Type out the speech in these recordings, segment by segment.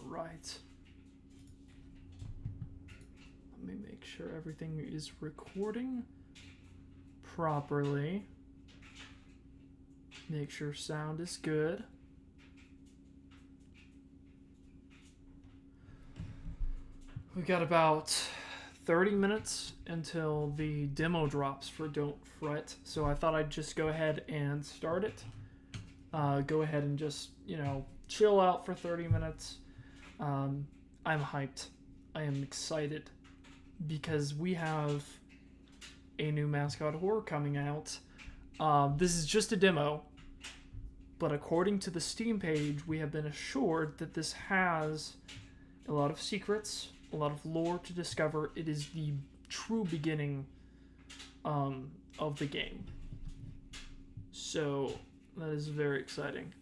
right. Let me make sure everything is recording properly. Make sure sound is good. We've got about 30 minutes until the demo drops for Don't Fret, so I thought I'd just go ahead and start it. Go ahead and just, chill out for 30 minutes. I'm hyped. I am excited because we have a new Mascot horror coming out. This is just a demo, but according to the Steam page, we have been assured that this has a lot of secrets, a lot of lore to discover. It is the true beginning of the game. So that is very exciting.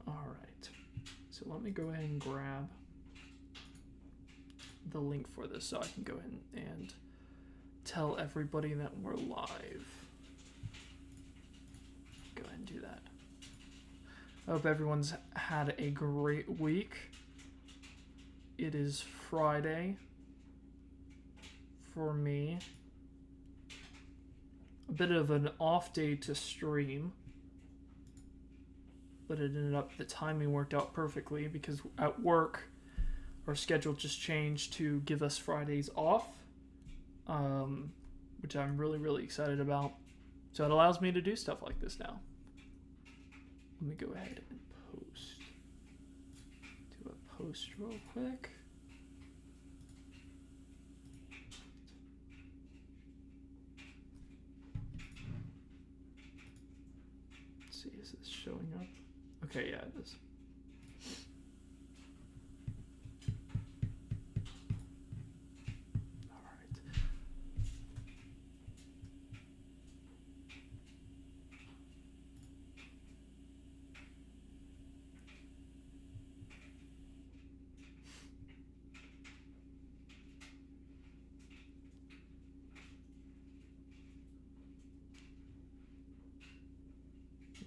All right. So let me go ahead and grab the link for this so I can go ahead and tell everybody that we're live. Go ahead and do that. I hope everyone's had a great week. It is Friday for me. A bit of an off day to stream, but it ended up, the timing worked out perfectly because at work our schedule just changed to give us Fridays off, which I'm really, really excited about. So it allows me to do stuff like this now. Let me go ahead and post. Do a post real quick. Let's see, is this showing up? Okay, yeah, it is.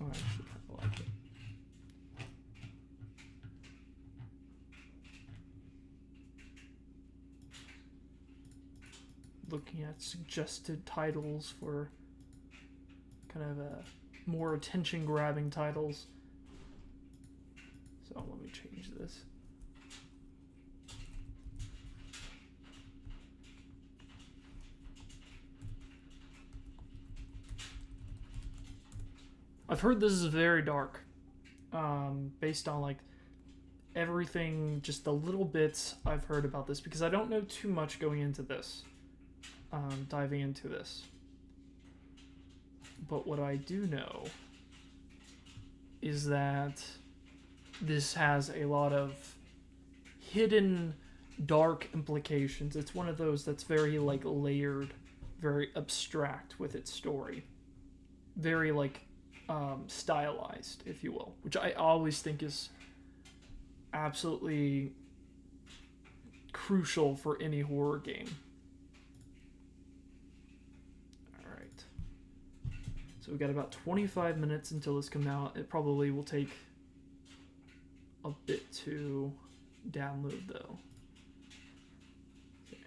Oh, I should have liked it. Looking at suggested titles for kind of a more attention-grabbing titles. So let me change this. I've heard this is very dark, based on like everything, just the little bits I've heard about this, because I don't know too much going into this, diving into this. But what I do know is that this has a lot of hidden dark implications. It's one of those that's very like layered, very abstract with its story. Very like stylized, if you will, which I always think is absolutely crucial for any horror game. Alright. So we've got about 25 minutes until this comes out. It probably will take a bit to download, though. Okay.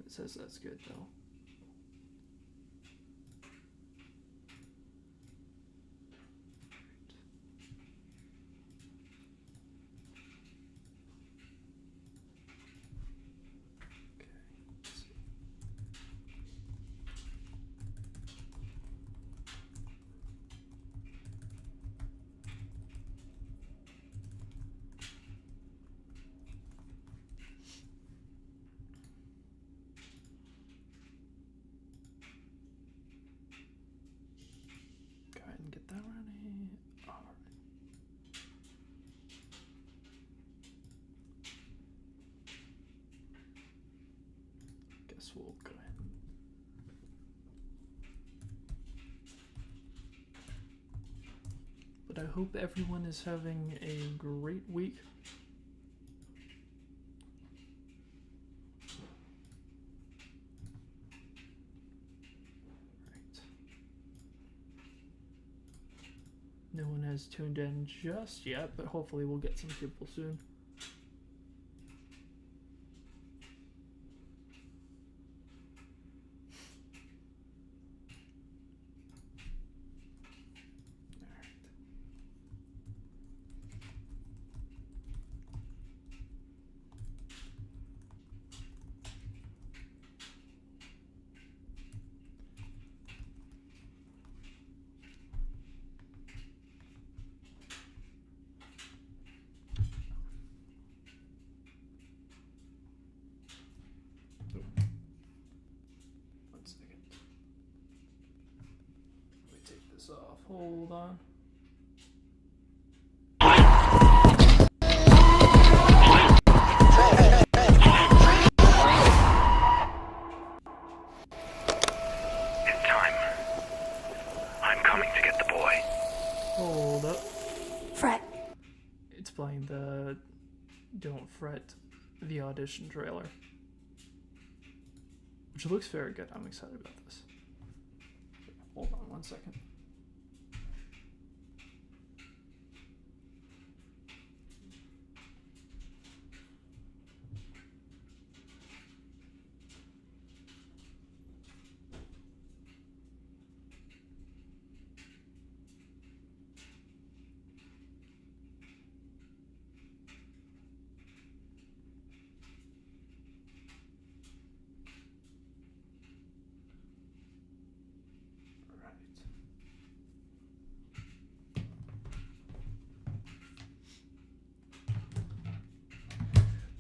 It says that's good, though. We'll go ahead. But I hope everyone is having a great week. Right. No one has tuned in just yet, but hopefully we'll get some people soon. Off. Hold on. It's time. I'm coming to get the boy. Hold up. Fret. It's playing the Don't Fret, the audition trailer. Which looks very good. I'm excited about this. Hold on 1 second.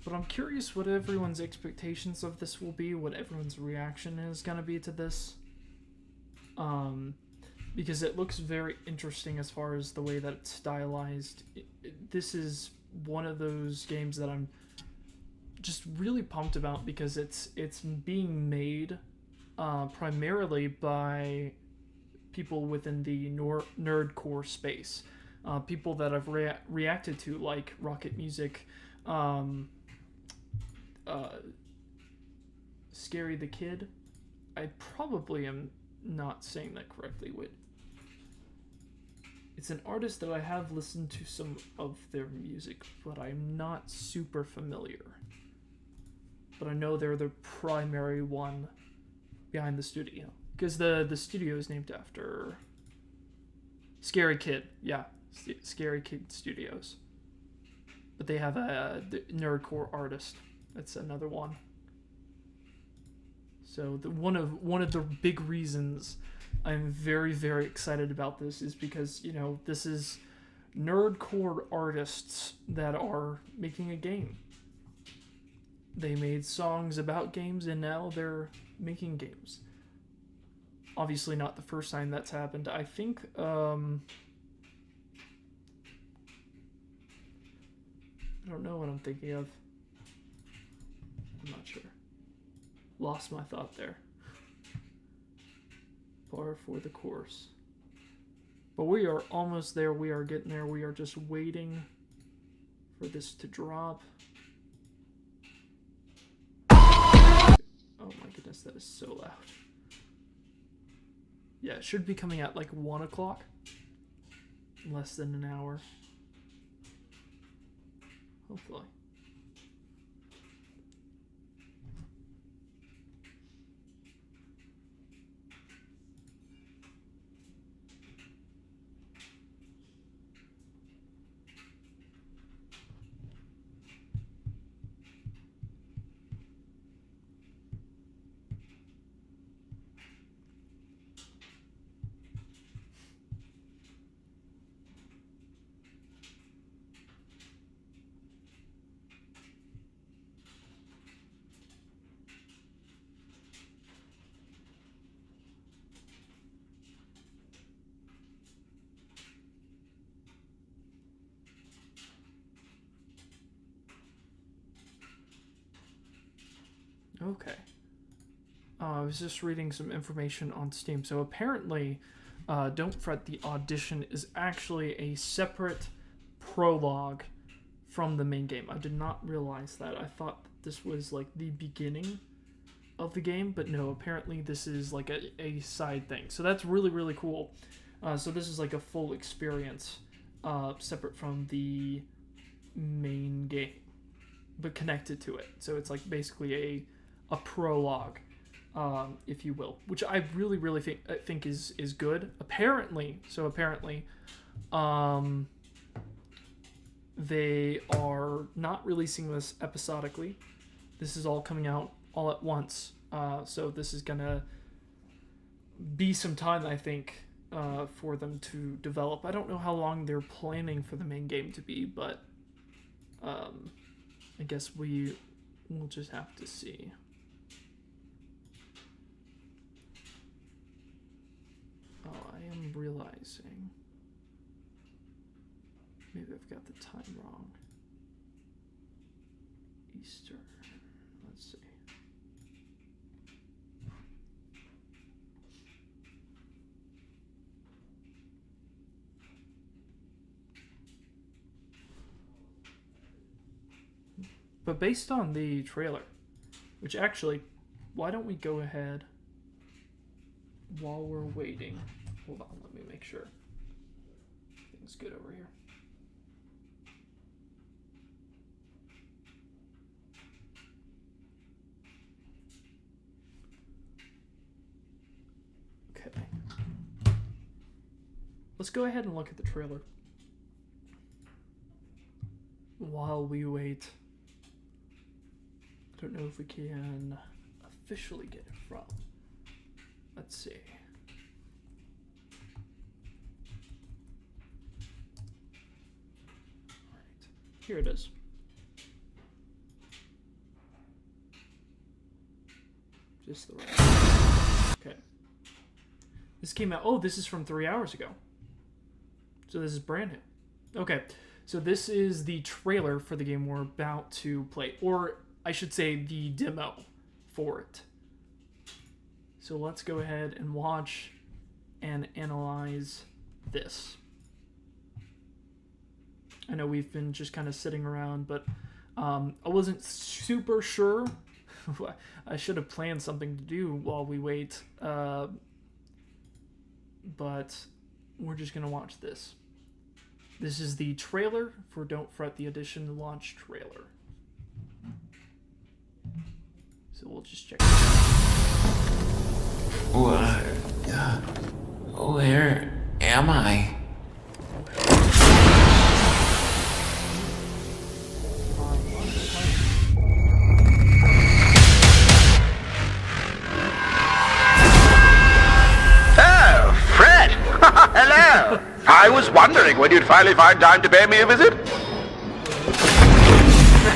But I'm curious what everyone's expectations of this will be, what everyone's reaction is going to be to this. Because it looks very interesting as far as the way that it's stylized. This is one of those games that I'm just really pumped about because it's being made primarily by people within the nerdcore space. People that I've reacted to, like Rocket Music, Scary the Kid. I probably am not saying that correctly. Wait. It's an artist that I have listened to some of their music, but I'm not super familiar. But I know they're the primary one behind the studio. Because the studio is named after Scary Kid. Yeah, Scary Kid Studios. But they have a nerdcore artist. That's another one. So one of the big reasons I'm very, very excited about this is because, you know, this is nerdcore artists that are making a game. They made songs about games and now they're making games. Obviously not the first time that's happened. I think I don't know what I'm thinking of. I'm not sure. Lost my thought there. Par for the course. But we are almost there. We are getting there. We are just waiting for this to drop. Oh my goodness, that is so loud. Yeah, it should be coming at like 1 o'clock. Less than an hour. Hopefully. Okay. I was just reading some information on Steam. So apparently, Don't Fret, the Audition is actually a separate prologue from the main game. I did not realize that. I thought this was like the beginning of the game, but no, apparently this is like a side thing. So that's really, really cool. So this is like a full experience, separate from the main game, but connected to it. So it's like basically a prologue, if you will, which I really, really think is good. Apparently, they are not releasing this episodically. This is all coming out all at once. So this is gonna be some time, I think, for them to develop. I don't know how long they're planning for the main game to be, but I guess we'll just have to see. Oh, I am realizing maybe I've got the time wrong. Easter. Let's see. But based on the trailer, which actually, why don't we go ahead while we're waiting? Hold on, let me make sure everything's good over here. Okay. Let's go ahead and look at the trailer while we wait. I don't know if we can officially get it from. Let's see. Alright, here it is. Just the right. Okay. This came out. Oh, this is from 3 hours ago. So this is brand new. Okay, so this is the trailer for the game we're about to play, or I should say the demo for it. So let's go ahead and watch and analyze this. I know we've been just kind of sitting around, but I wasn't super sure. I should have planned something to do while we wait, but we're just going to watch this. This is the trailer for Don't Fret, the Audition launch trailer. So we'll just check it out. Where am I? Oh, Fred! Hello! I was wondering when you'd finally find time to pay me a visit.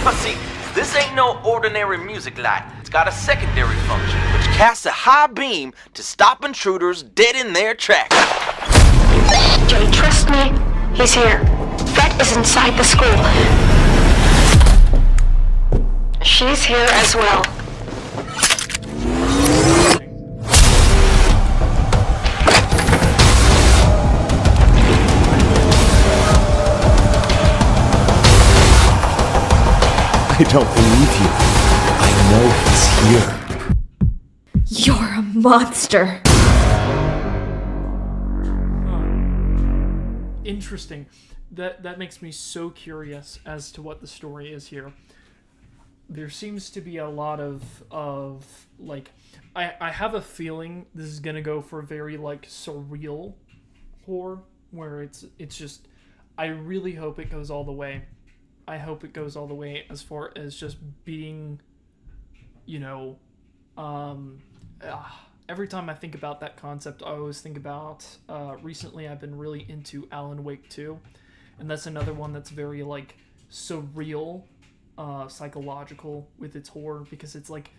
Now see, this ain't no ordinary music light. It's got a secondary function, which casts a high beam to stop intruders dead in their tracks. Jay, trust me. He's here. Fred is inside the school. She's here as well. I don't believe you. I know he's here. You're a monster. Interesting. That makes me so curious as to what the story is here. There seems to be a lot of like, I have a feeling this is gonna go for very like surreal horror, where it's just, I really hope it goes all the way. I hope it goes all the way as far as just being, you know, every time I think about that concept, I always think about, recently I've been really into Alan Wake 2, and that's another one that's very, like, surreal, psychological with its horror, because it's, like,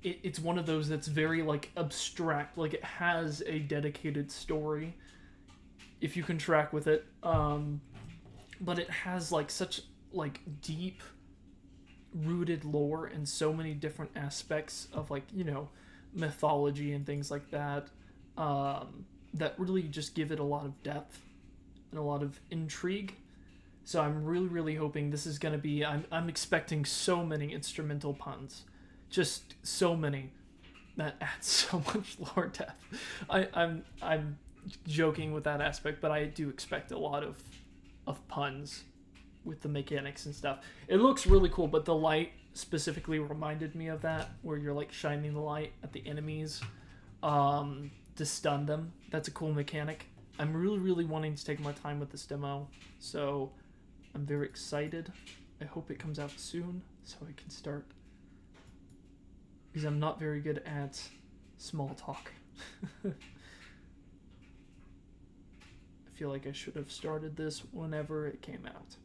it's one of those that's very, like, abstract, like, it has a dedicated story, if you can track with it, but it has, like, such, like, deep rooted lore and so many different aspects of, like, you know, mythology and things like that. that really just give it a lot of depth and a lot of intrigue. So I'm really, really hoping this is going to be... I'm expecting so many instrumental puns. Just so many. That adds so much lore depth. I'm joking with that aspect, but I do expect a lot of puns with the mechanics and stuff. It looks really cool, but the light specifically reminded me of that, where you're like shining the light at the enemies to stun them. That's a cool mechanic. I'm really, really wanting to take my time with this demo, so I'm very excited. I hope it comes out soon so I can start, because I'm not very good at small talk. I feel like I should have started this whenever it came out,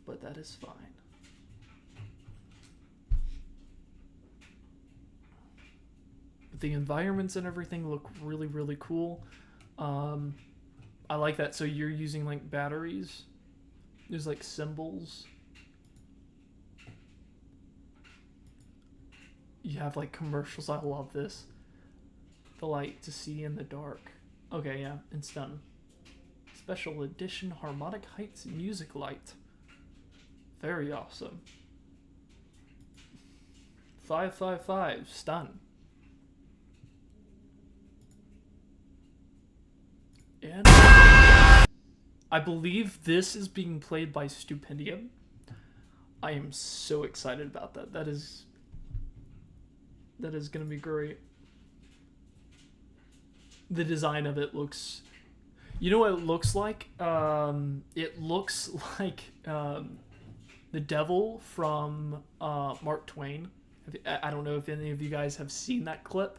but that is fine. But the environments and everything look really, really cool. I like that. So you're using like batteries. There's like symbols. You have like commercials. I love this. The light to see in the dark. Okay, yeah, and stun. Special edition Harmonic Heights music light. Very awesome. 555 stun. And I believe this is being played by Stupendium. I am so excited about that. That is gonna be great. The design of it looks... You know what it looks like? It looks like the devil from Mark Twain. I don't know if any of you guys have seen that clip.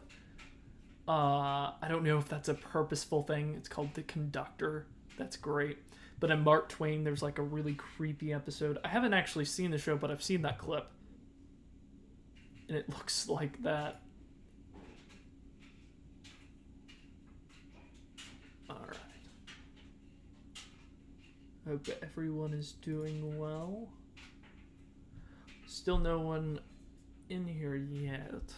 I don't know if that's a purposeful thing. It's called The Conductor. That's great. But in Mark Twain, there's like a really creepy episode. I haven't actually seen the show, but I've seen that clip. And it looks like that. Alright. Hope everyone is doing well. Still no one in here yet.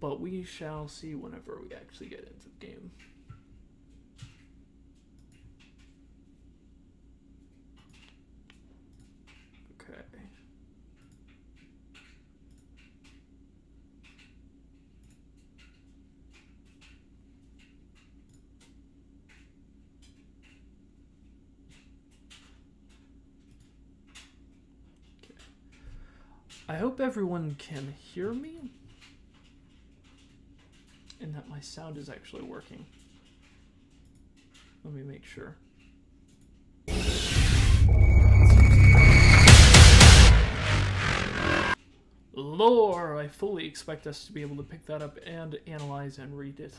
But we shall see whenever we actually get into the game. Okay. I hope everyone can hear me and that my sound is actually working. Let me make sure. Lore! I fully expect us to be able to pick that up and analyze and read it.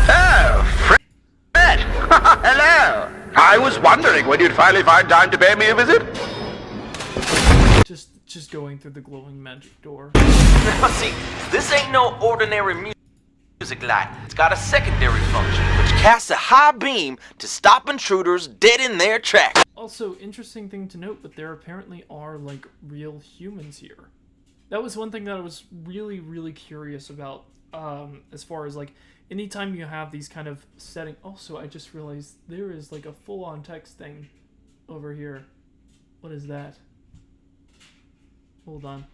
Oh, Fred! Hello! I was wondering when you'd finally find time to pay me a visit. Just going through the glowing magic door. Now see, this ain't no ordinary music light. It's got a secondary function, which casts a high beam to stop intruders dead in their tracks. Also, interesting thing to note, but there apparently are, like, real humans here. That was one thing that I was really, really curious about, as far as, like, anytime you have these kind of setting... Also, I just realized there is, like, a full-on text thing over here. What is that? Hold on.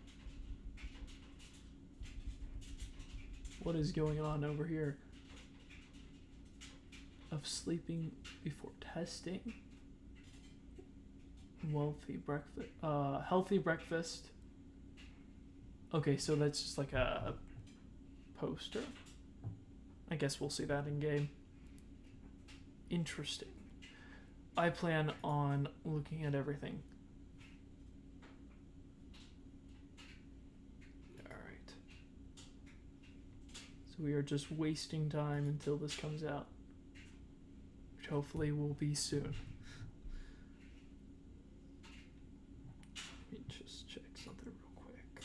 What is going on over here? Of sleeping before testing. Healthy breakfast. Okay, so that's just like a poster. I guess we'll see that in game. Interesting. I plan on looking at everything. Alright. So we are just wasting time until this comes out. Which hopefully will be soon. Let me just check something real quick.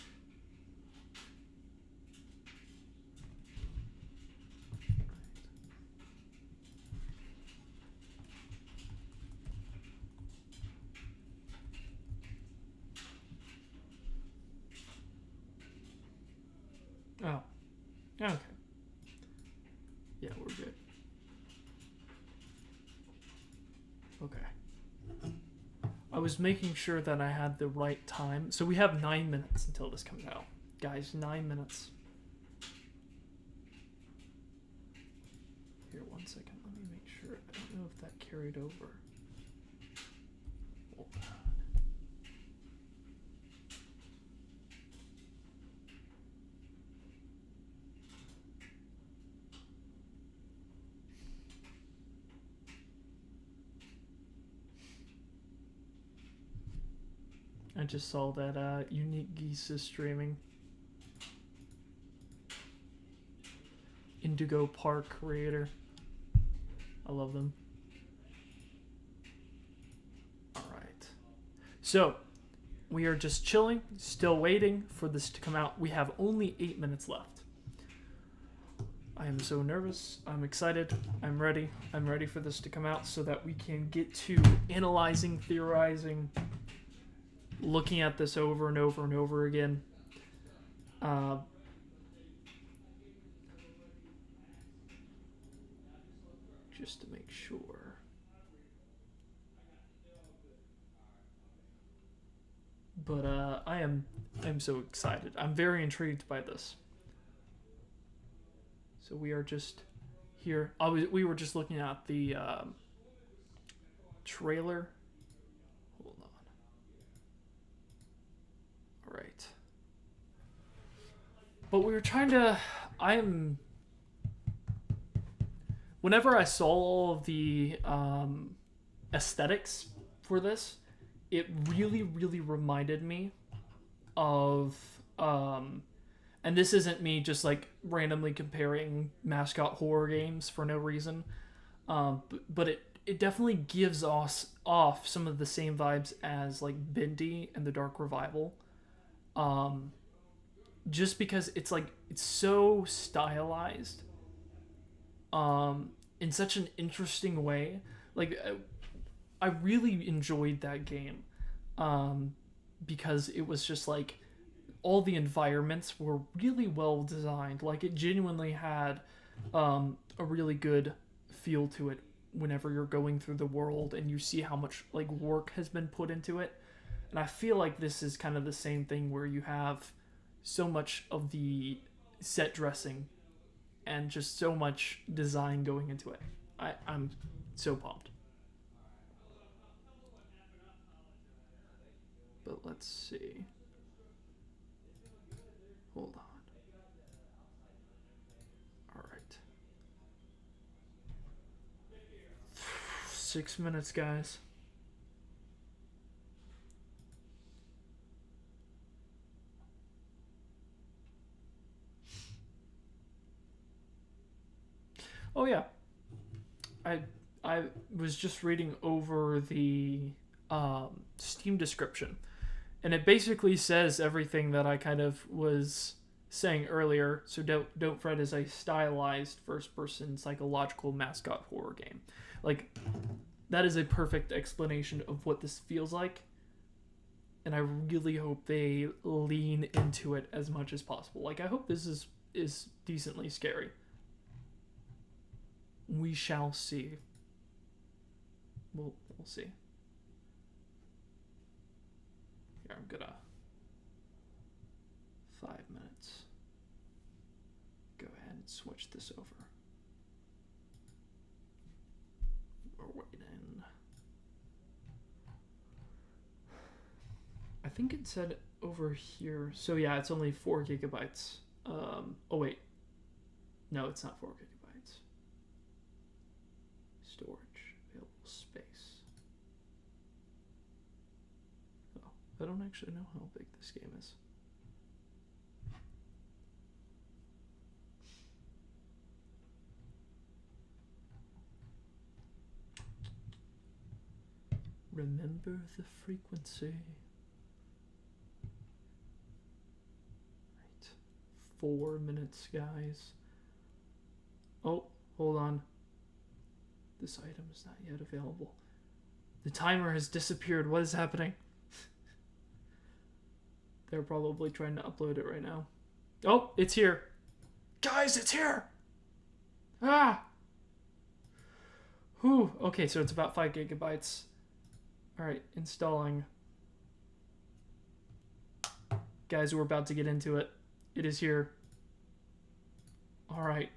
Okay. Yeah, we're good. Okay. I was making sure that I had the right time. So we have 9 minutes until this comes out. Guys, 9 minutes. Here, 1 second. Let me make sure. I don't know if that carried over. Hold on. I just saw that Unique Geese is streaming. Indigo Park creator. I love them. Alright. So, we are just chilling, still waiting for this to come out. We have only 8 minutes left. I am so nervous. I'm excited. I'm ready. I'm ready for this to come out so that we can get to analyzing, theorizing, looking at this over and over and over again. Just to make sure. But I'm so excited. I'm very intrigued by this. So we are just here. We were just looking at the trailer. Hold on. All right. But we were trying to. Whenever I saw all of the aesthetics for this, it really, really reminded me of, and this isn't me just like randomly comparing Mascot horror games for no reason, but it definitely gives us off some of the same vibes as like Bindi and the Dark Revival, just because it's so stylized. In such an interesting way. Like, I really enjoyed that game, because it was just like, all the environments were really well designed. Like, it genuinely had, a really good feel to it whenever you're going through the world and you see how much, like, work has been put into it. And I feel like this is kind of the same thing where you have so much of the set dressing and just so much design going into it. I'm so pumped. But let's see. Hold on. Alright. 6 minutes, guys. Oh yeah, I was just reading over the Steam description, and it basically says everything that I kind of was saying earlier. So Don't Fret is a stylized first-person psychological mascot horror game. Like, that is a perfect explanation of what this feels like, and I really hope they lean into it as much as possible. Like, I hope this is decently scary. We shall see. We'll see. Here, I'm gonna 5 minutes. Go ahead and switch this over. We're waiting. I think it said over here. So yeah, it's only 4 gigabytes. Oh wait. No, it's not 4 gigabytes. Storage, available space. Oh, I don't actually know how big this game is. Remember the frequency. Right. 4 minutes, guys. Oh, hold on. This item is not yet available. The timer has disappeared. What is happening? They're probably trying to upload it right now. Oh, it's here. Guys, it's here! Ah! Whew. Okay, so it's about 5 gigabytes. Alright, installing. Guys, we're about to get into it. It is here. Alright.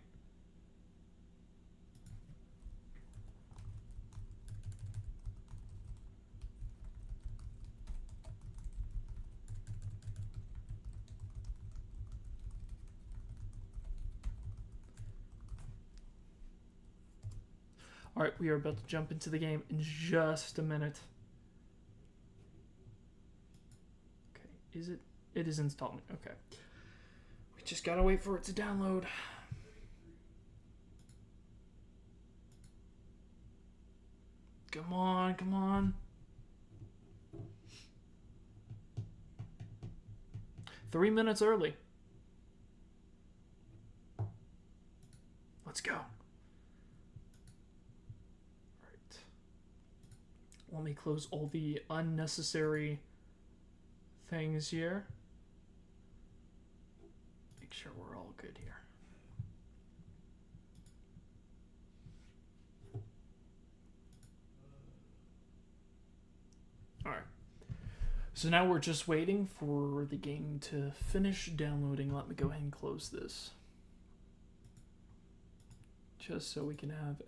Alright, we are about to jump into the game in just a minute. Okay, is it? It is installing. Okay. We just gotta wait for it to download. Come on, come on. 3 minutes early. Let's go. Alright. Let me close all the unnecessary things here. Make sure we're all good here. Alright. So now we're just waiting for the game to finish downloading. Let me go ahead and close this. Just so we can have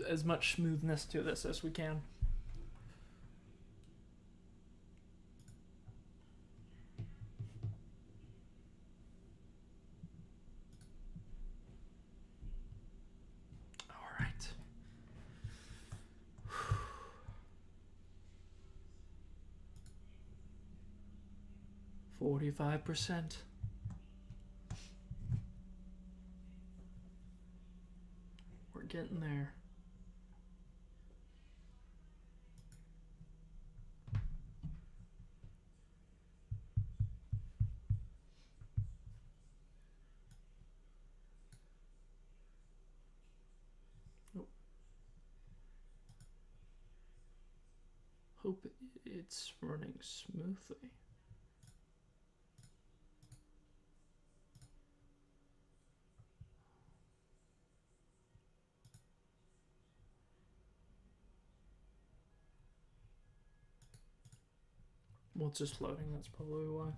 as much smoothness to this as we can. All right. 45%. We're getting there. Oh. Hope it's running smoothly. Well, it's just loading, that's probably why.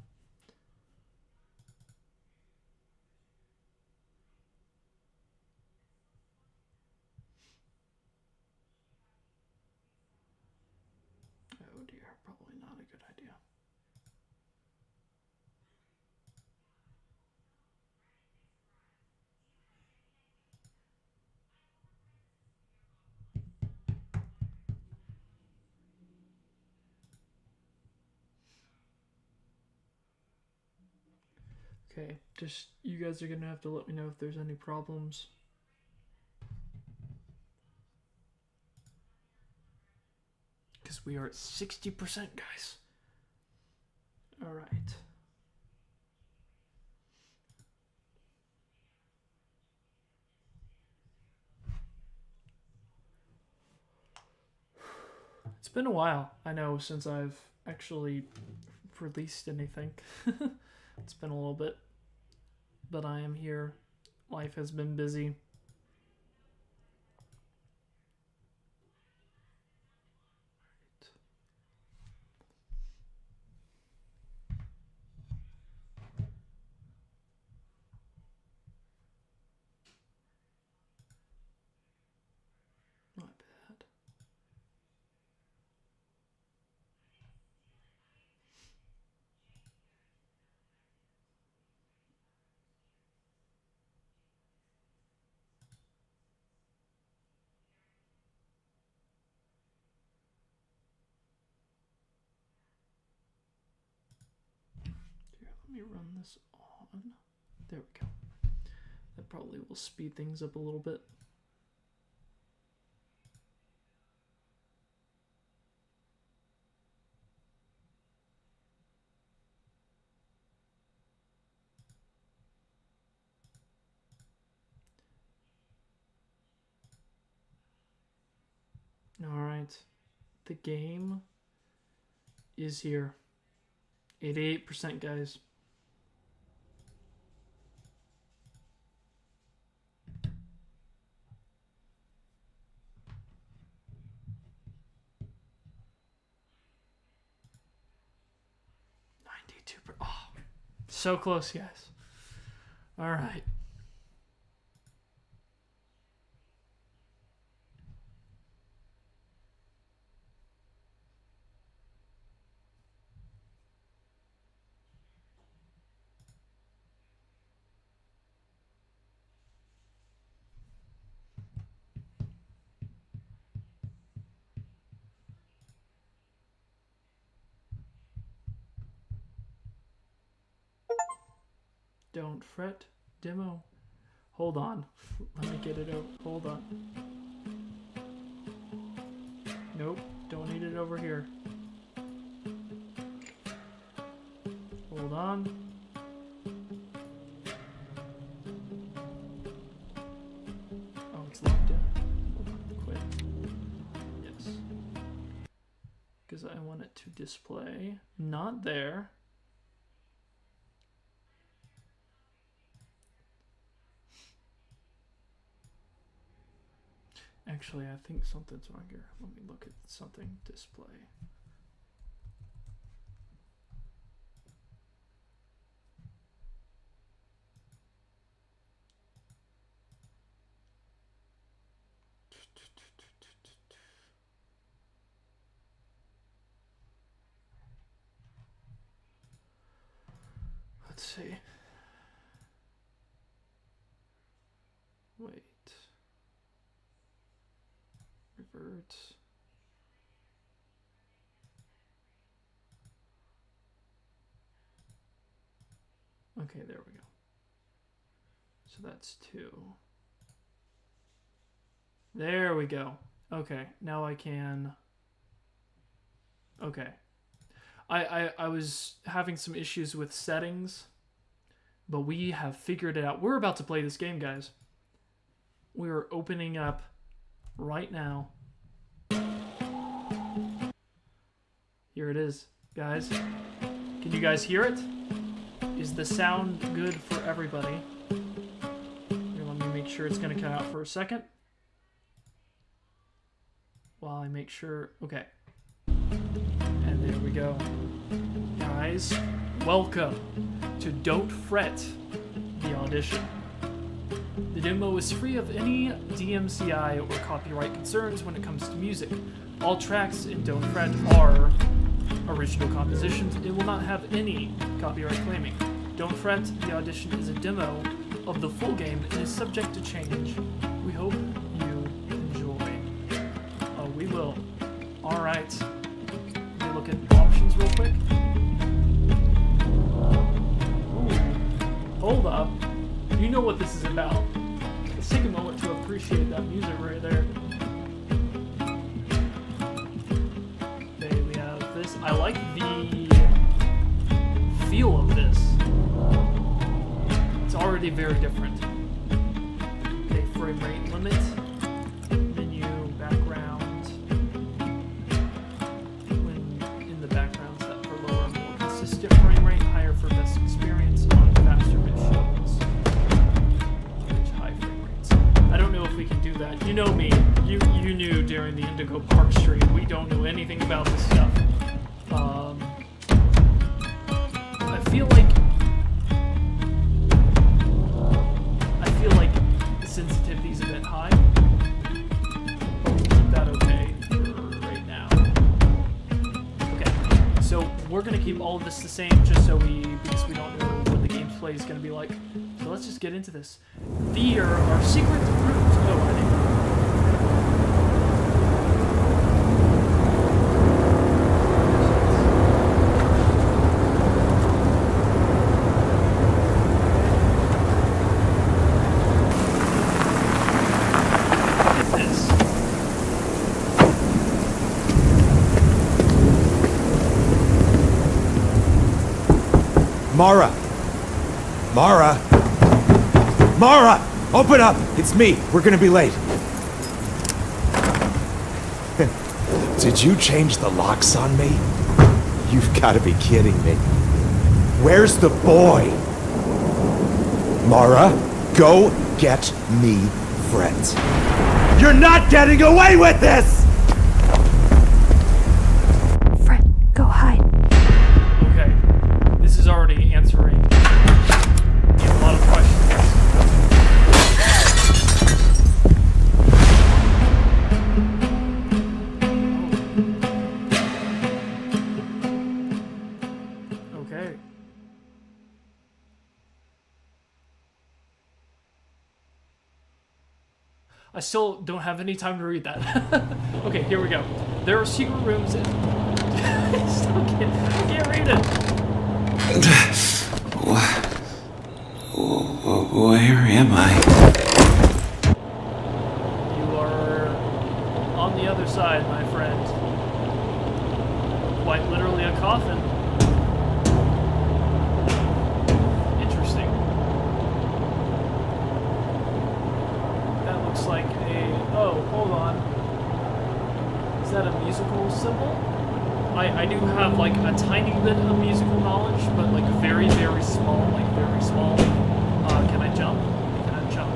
Oh dear, probably not a good idea. Okay, just you guys are gonna have to let me know if there's any problems. Because we are at 60%, guys. All right. It's been a while, I know, since I've actually released anything. It's been a little bit, but I am here. Life has been busy. Not bad. Here, let me run this on. There we go. That probably will speed things up a little bit. Alright. The game is here. 88%, guys. 92%. Oh, so close, guys. All right. Don't fret, demo. Hold on. Let me get it out. Hold on. Nope, don't need it over here. Hold on. Oh, it's locked in. Hold on, quit. Yes. Because I want it to display. Not there. Actually, I think something's wrong here. Let me look at something. Display. Let's see. Wait. Revert. Okay, there we go. So that's 2. There we go. Okay, now I can... Okay. I was having some issues with settings, but we have figured it out. We're about to play this game, guys. We're opening up right now. Here it is, guys. Can you guys hear it? Is the sound good for everybody? Here, let me make sure it's going to cut out for a second. While I make sure... Okay. And there we go. Guys, welcome to Don't Fret, the audition. The demo is free of any DMCI or copyright concerns when it comes to music. All tracks in Don't Fret are original compositions. It will not have any copyright claiming. Don't Fret, the audition is a demo of the full game and is subject to change. We hope you enjoy. Oh, we will. Alright. Let me look at the options real quick. Ooh. Hold up. You know what this is about. Let's take a moment to appreciate that music right there. Okay, we have this. I like the feel of this. It's already very different. Okay, frame rate limit. Menu, background. When in the background, set for lower, more consistent frame rate, higher for best experience on faster machines. High frame rates. I don't know if we can do that. You know me. You knew during the Indigo Park stream. We don't know anything about this stuff. I feel like the sensitivity's a bit high. But we'll keep that okay for right now. Okay, so we're gonna keep all of this the same just so because we don't know what the gameplay is gonna be like. So let's just get into this. Fear our secret route. Oh, I didn't. Mara! Mara! Mara! Open up! It's me. We're gonna be late. Did you change the locks on me? You've gotta be kidding me. Where's the boy? Mara, go get me friends. You're not getting away with this! Fred, go hide. Okay. I still don't have any time to read that. Okay, here we go. There are secret rooms in... I can't read it. Where am I? You are on the other side, my friend. Quite literally a coffin. Interesting. That looks like a... Oh, hold on. Is that a musical symbol? I do have like a tiny bit of musical knowledge, but like very, very small, Can I jump? Can I jump?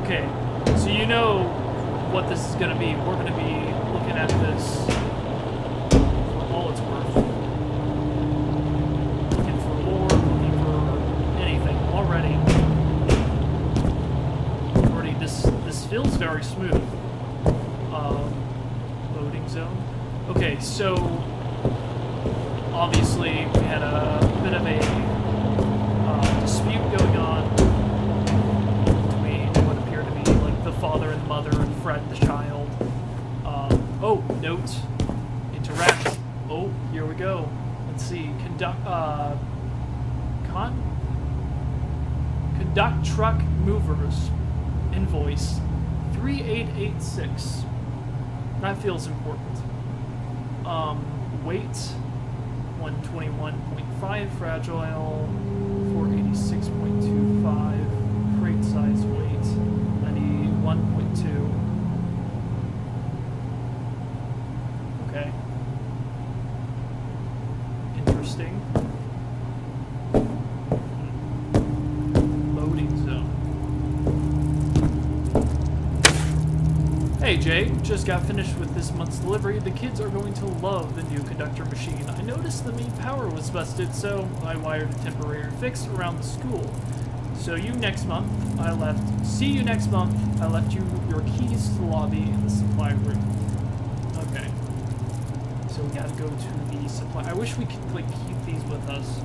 Okay, so you know what this is going to be. We're going to be looking at this for all it's worth. Looking for lore, looking for anything. Already this feels very smooth. Loading zone. Okay, so obviously we had a bit of a dispute going on between what appeared to be like the father and mother and Fred the child. Oh, note. Interact. Oh, here we go. Let's see. Conduct truck movers. Invoice 3886. That feels important. Weight 121.5, fragile 486.25, crate size weight 91.2. Okay. Interesting. Loading zone. Hey Jay, just got finished with this month's delivery. The kids are going to love the new conductor machine. I noticed the main power was busted, so I wired a temporary fix around the school. See you next month. I left you your keys to the lobby in the supply room. Okay. So we gotta go to the supply. I wish we could like keep these with us.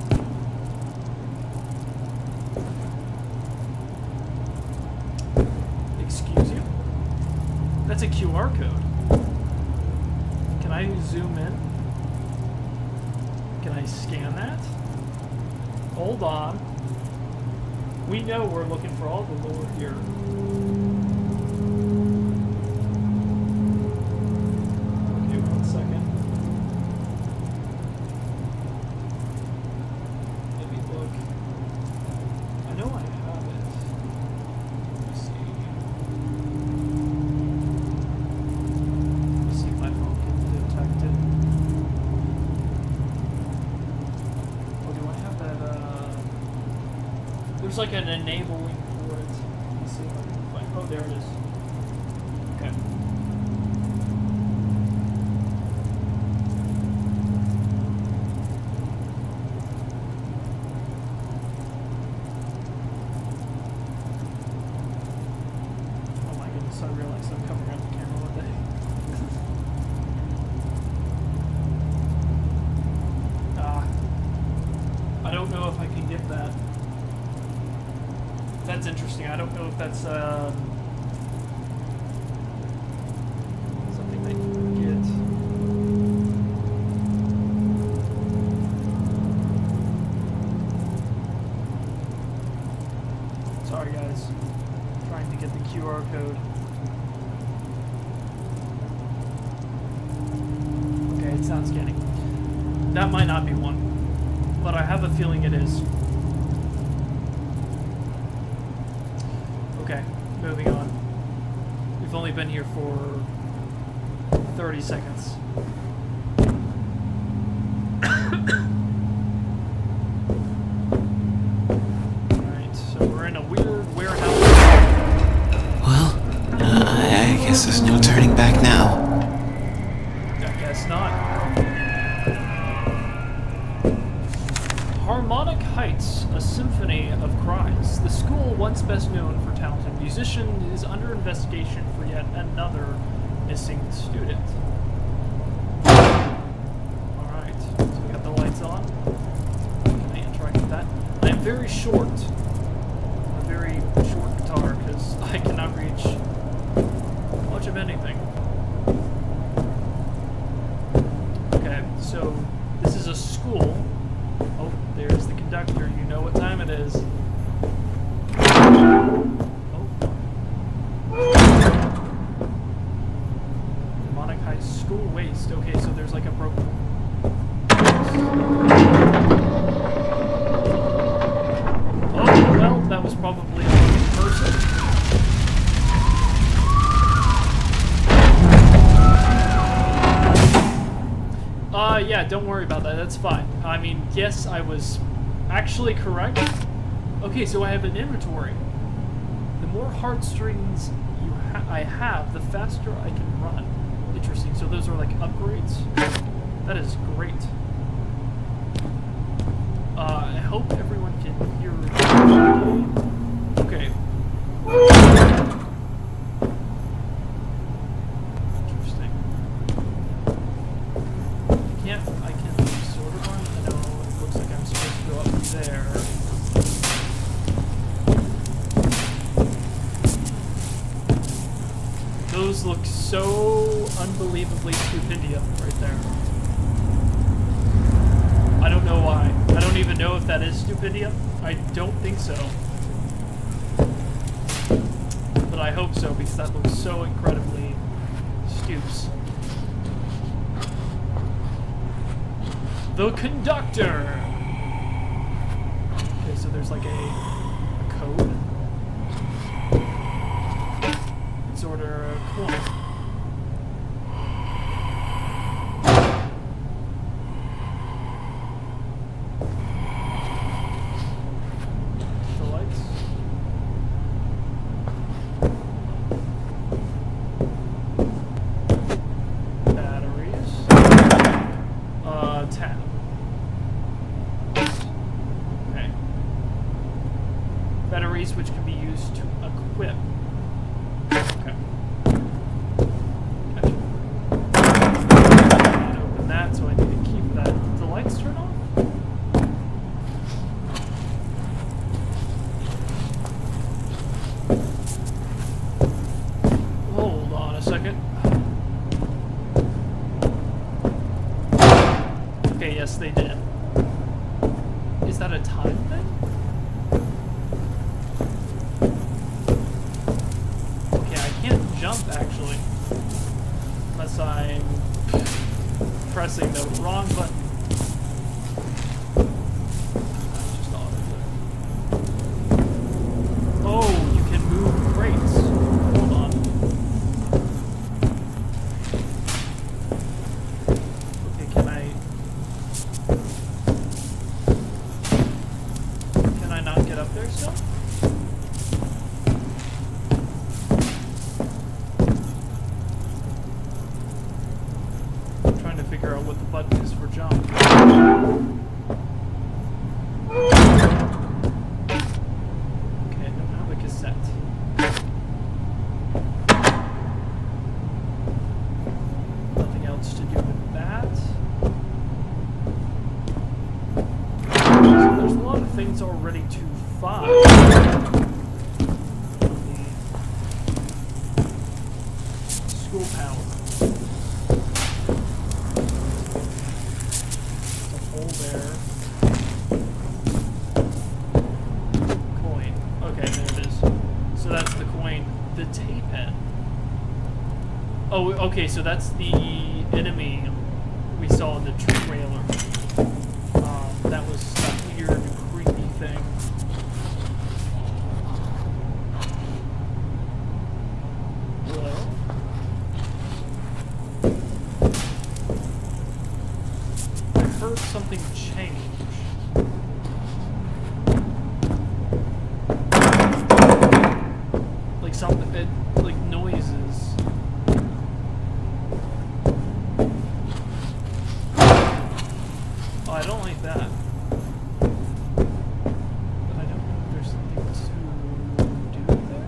Excuse you? That's a QR code. Can I zoom in? Can I scan that? Hold on. We know we're looking for all the lore here. Okay, 1 second. Let me look. I know I have it. Let me see. See if my phone can detect it. Oh, do I have that, there's like an enabling for it. Let me see if I can find... Oh, there it is. Okay. Oh my goodness, I realized I'm covering up the camera one day. I don't know if I can get that. That's interesting. I don't know if that's something they can get. Sorry guys. I'm trying to get the QR code. Okay, it's not scanning. That might not be one, but I have a feeling it is. Okay, moving on. We've only been here for 30 seconds. Alright, so we're in a weird warehouse. Well, I guess there's no turning back now. I guess not. Harmonic Heights, a symphony of cries. The school, once best known for talented musicians, is under investigation for yet another missing student. Alright, so we got the lights on. Can I interact with that? I am very short. A very short guitar, because I cannot reach of anything. Okay, so this is a school. Oh, there's the conductor. You know what time it is. Demonic High School waste. Okay, so there's like a broken... Oh, well, that was probably a person. Yeah, don't worry about that. That's fine. I mean, yes, I was actually correct. Okay, so I have an inventory. The more heartstrings I have, the faster I can run. Interesting. So those are like upgrades. That is great. I hope everyone can hear me. Okay. Interesting. I can sort of run. I know it looks like I'm supposed to go up there. Those look so unbelievably stupidia right there. I don't know why. I don't even know if that is stupidia. I don't think so. But I hope so, because that looks so incredibly stoops. The conductor! Okay, so there's like a code. Let's order a coin. The lights. Batteries. Tab. Okay. Batteries which can be used to equip. Okay. Gotcha. Can't open that, so I need to keep that. Did the lights turn off? Hold on a second. Okay, yes, they did. Is that a time thing? Okay, I can't jump, actually. Unless I'm pressing the wrong button. That's just auto. Oh, you can move crates. Hold on. Okay, can I not get up there still? I'm trying to figure out what the button is for jump. Okay, I don't have a cassette. Nothing else to do with that. So there's a lot of things already to find. School power. There's a hole there. Coin. Okay, there it is. So that's the coin. The tape pen. Oh, okay, so that's the enemy we saw in the trailer. That was that weird, creepy thing. Hello? I heard something change. Like something, like noises. Oh, I don't like that. But I don't know if there's something to do there.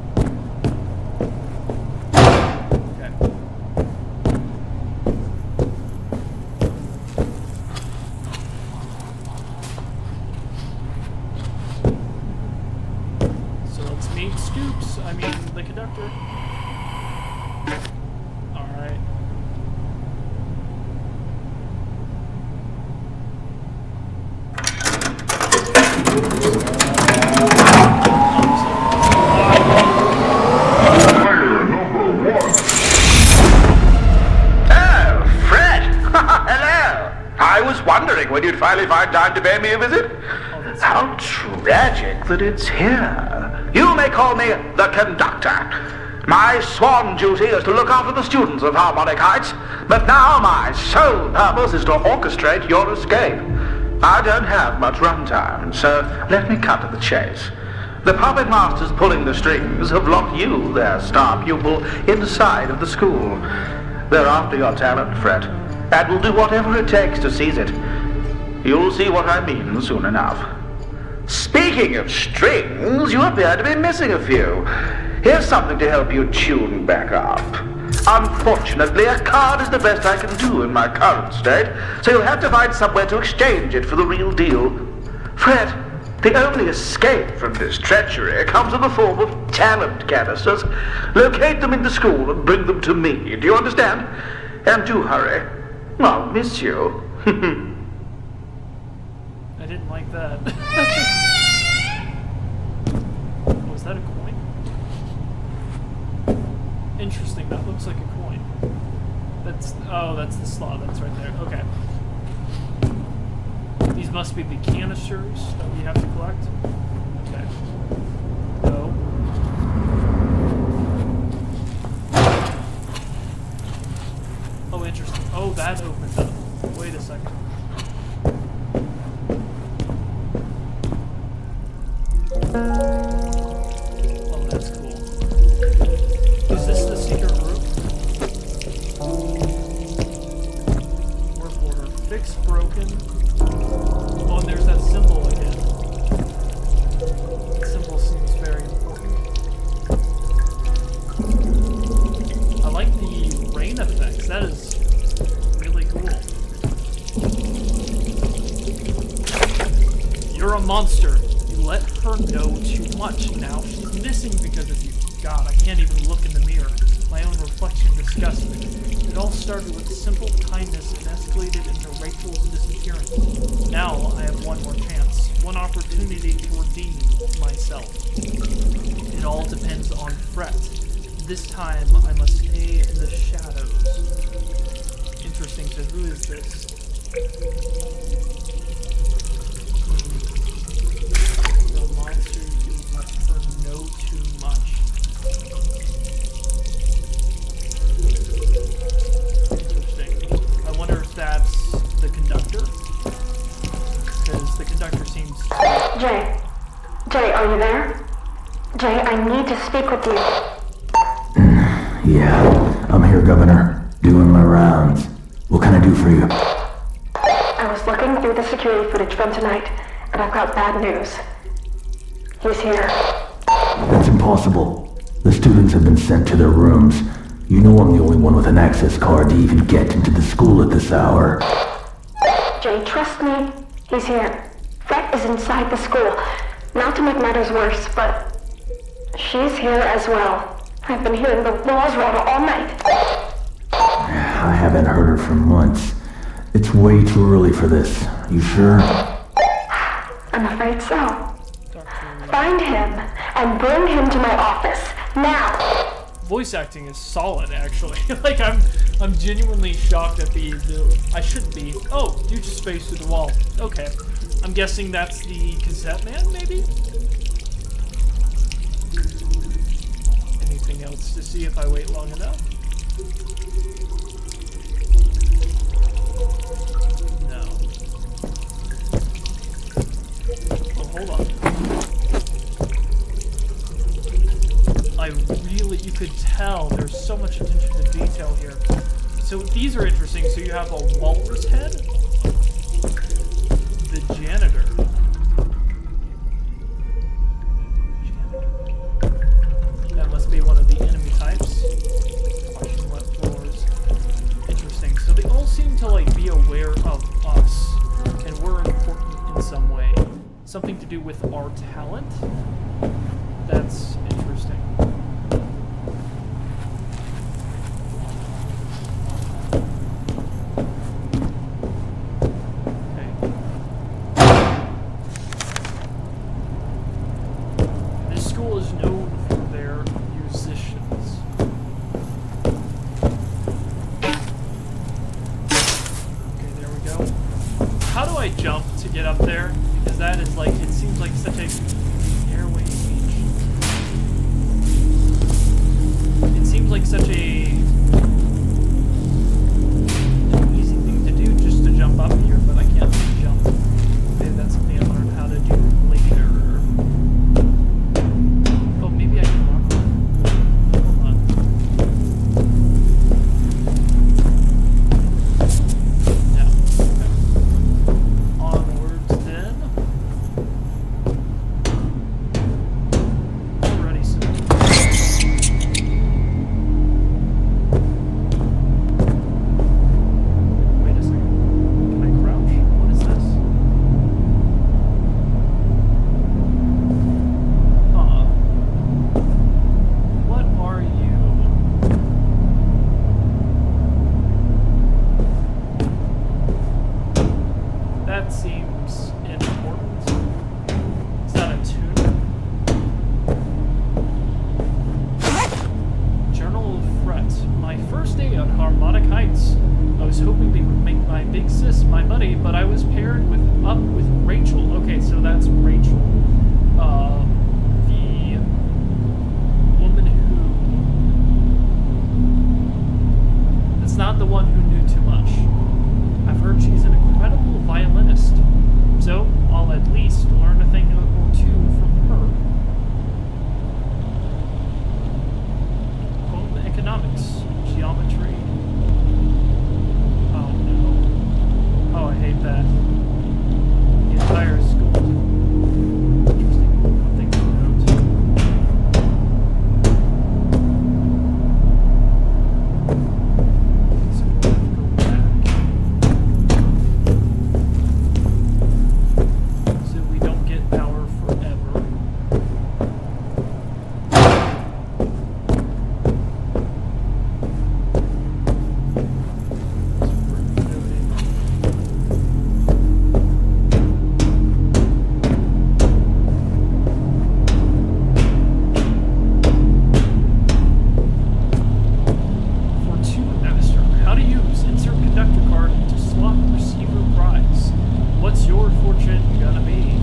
Okay. So let's meet Scoops. I mean, the conductor. finally find time to pay me a visit? How tragic that it's here. You may call me the conductor. My sworn duty is to look after the students of Harmonic Heights, but now my sole purpose is to orchestrate your escape. I don't have much runtime, so let me cut to the chase. The puppet masters pulling the strings have locked you, their star pupil, inside of the school. They're after your talent, Fred, and will do whatever it takes to seize it. You'll see what I mean soon enough. Speaking of strings, you appear to be missing a few. Here's something to help you tune back up. Unfortunately, a card is the best I can do in my current state, so you'll have to find somewhere to exchange it for the real deal. Fred, the only escape from this treachery comes in the form of talent canisters. Locate them in the school and bring them to me. Do you understand? And do hurry. I'll miss you. I didn't like that. Was that a coin? Interesting, that looks like a coin. That's the slot, that's right there. Okay. These must be the canisters that we have to collect. Okay. No. Oh, interesting. Oh, that opens up. Wait a second. Oh, that's cool. Is this the secret room? Work order. Fix broken. Oh, and there's that symbol again. That symbol seems very important. I like the rain effects. That is really cool. You're a monster. Let her know too much. Now she's missing because of you. God, I can't even look in the mirror. My own reflection disgusts me. It all started with simple kindness and escalated into Rachel's disappearance. Now I have one more chance. One opportunity to redeem myself. It all depends on Fret. This time I must stay in the shadows. Interesting. So who is this? Know too much. Interesting. I wonder if that's the conductor? Because the conductor seems... Jay, are you there? Jay, I need to speak with you. Yeah, I'm here, Governor. Doing my rounds. What can I do for you? I was looking through the security footage from tonight, and I've got bad news. He's here. That's impossible. The students have been sent to their rooms. You know I'm the only one with an access card to even get into the school at this hour. Jay, trust me. He's here. Fret is inside the school. Not to make matters worse, but she's here as well. I've been hearing the walls rattle all night. I haven't heard her for months. It's way too early for this. You sure? I'm afraid so. Find him and bring him to my office now. Voice acting is solid, actually. Like I'm genuinely shocked at the I shouldn't be. Oh, you just spaced through the wall. Okay, I'm guessing that's the cassette man, maybe. Anything else to see if I wait long enough? No. Oh, hold on. You could tell there's so much attention to detail here. So these are interesting. So you have a walrus head, the janitor. That must be one of the enemy types. Washing wet floors. Interesting. So they all seem to like be aware of us, and we're important in some way. Something to do with our talent. That's interesting. Jump up with Rachel. Okay, so that's Rachel. The woman who... It's not the one who knew too much. I've heard she's an incredible violinist, so I'll at least learn a thing or two from her. Home economics, geometry. Oh no. Oh, I hate that. The entire school. Interesting thing to note. So we have to go back. So we don't get power forever. Fortune Master. How to use insert conductor card into slot receiver prize. What's your fortune gonna be?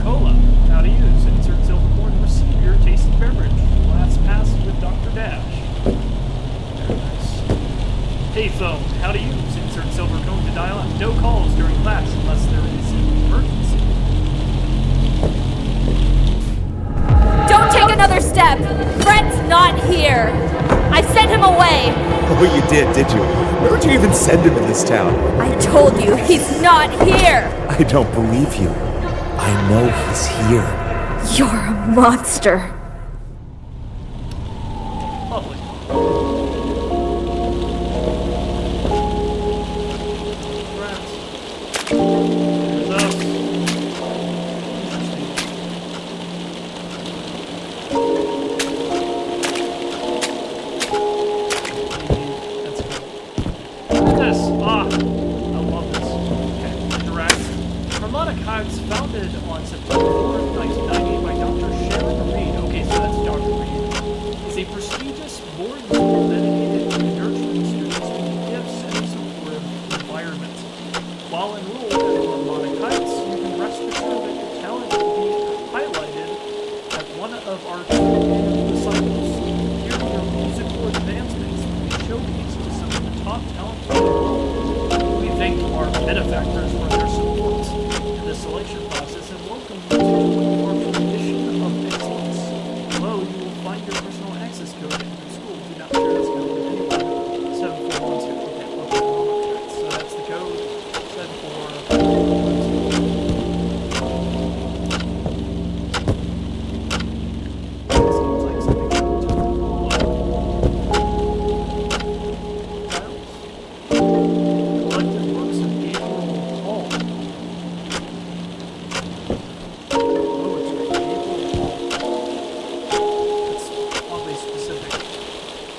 Cola. How to use insert silver coin to receive your tasty beverage. Last pass with Dr. Dash. Very nice. Payphone. How to use insert silver cone to dial out. No calls during class unless there is an emergency. Don't take another step! Fred's not here! I sent him away! Oh, you did you? Where would you even send him in this town? I told you, he's not here! I don't believe you. I know he's here. You're a monster. Lovely. Friends. Here's us. That's good. Look at this. I love this. Okay, interact. Harmonic Hives founded on September 4th, 1990 by Dr. Sharon Reed. Okay, so that's Dr. Reed. Is a prestigious board school dedicated to nurturing students with gifts and a supportive environment. While enrolled at Harmonic Heights, you can rest assured that your talent will be highlighted at one of our two annual recitals. Here, your musical advancements will be showcased to some of the top talent in the world. We thank our benefactors for their support in the selection process and welcome you to our tradition of excellence. Below, you will find your personal access code in your school. Do not share this code with anyone. 7412. Okay, okay, so that's the code. 7412. Seems like something to collected works of Gabriel Hall. Poetry, Gabriel Hall. That's oddly specific.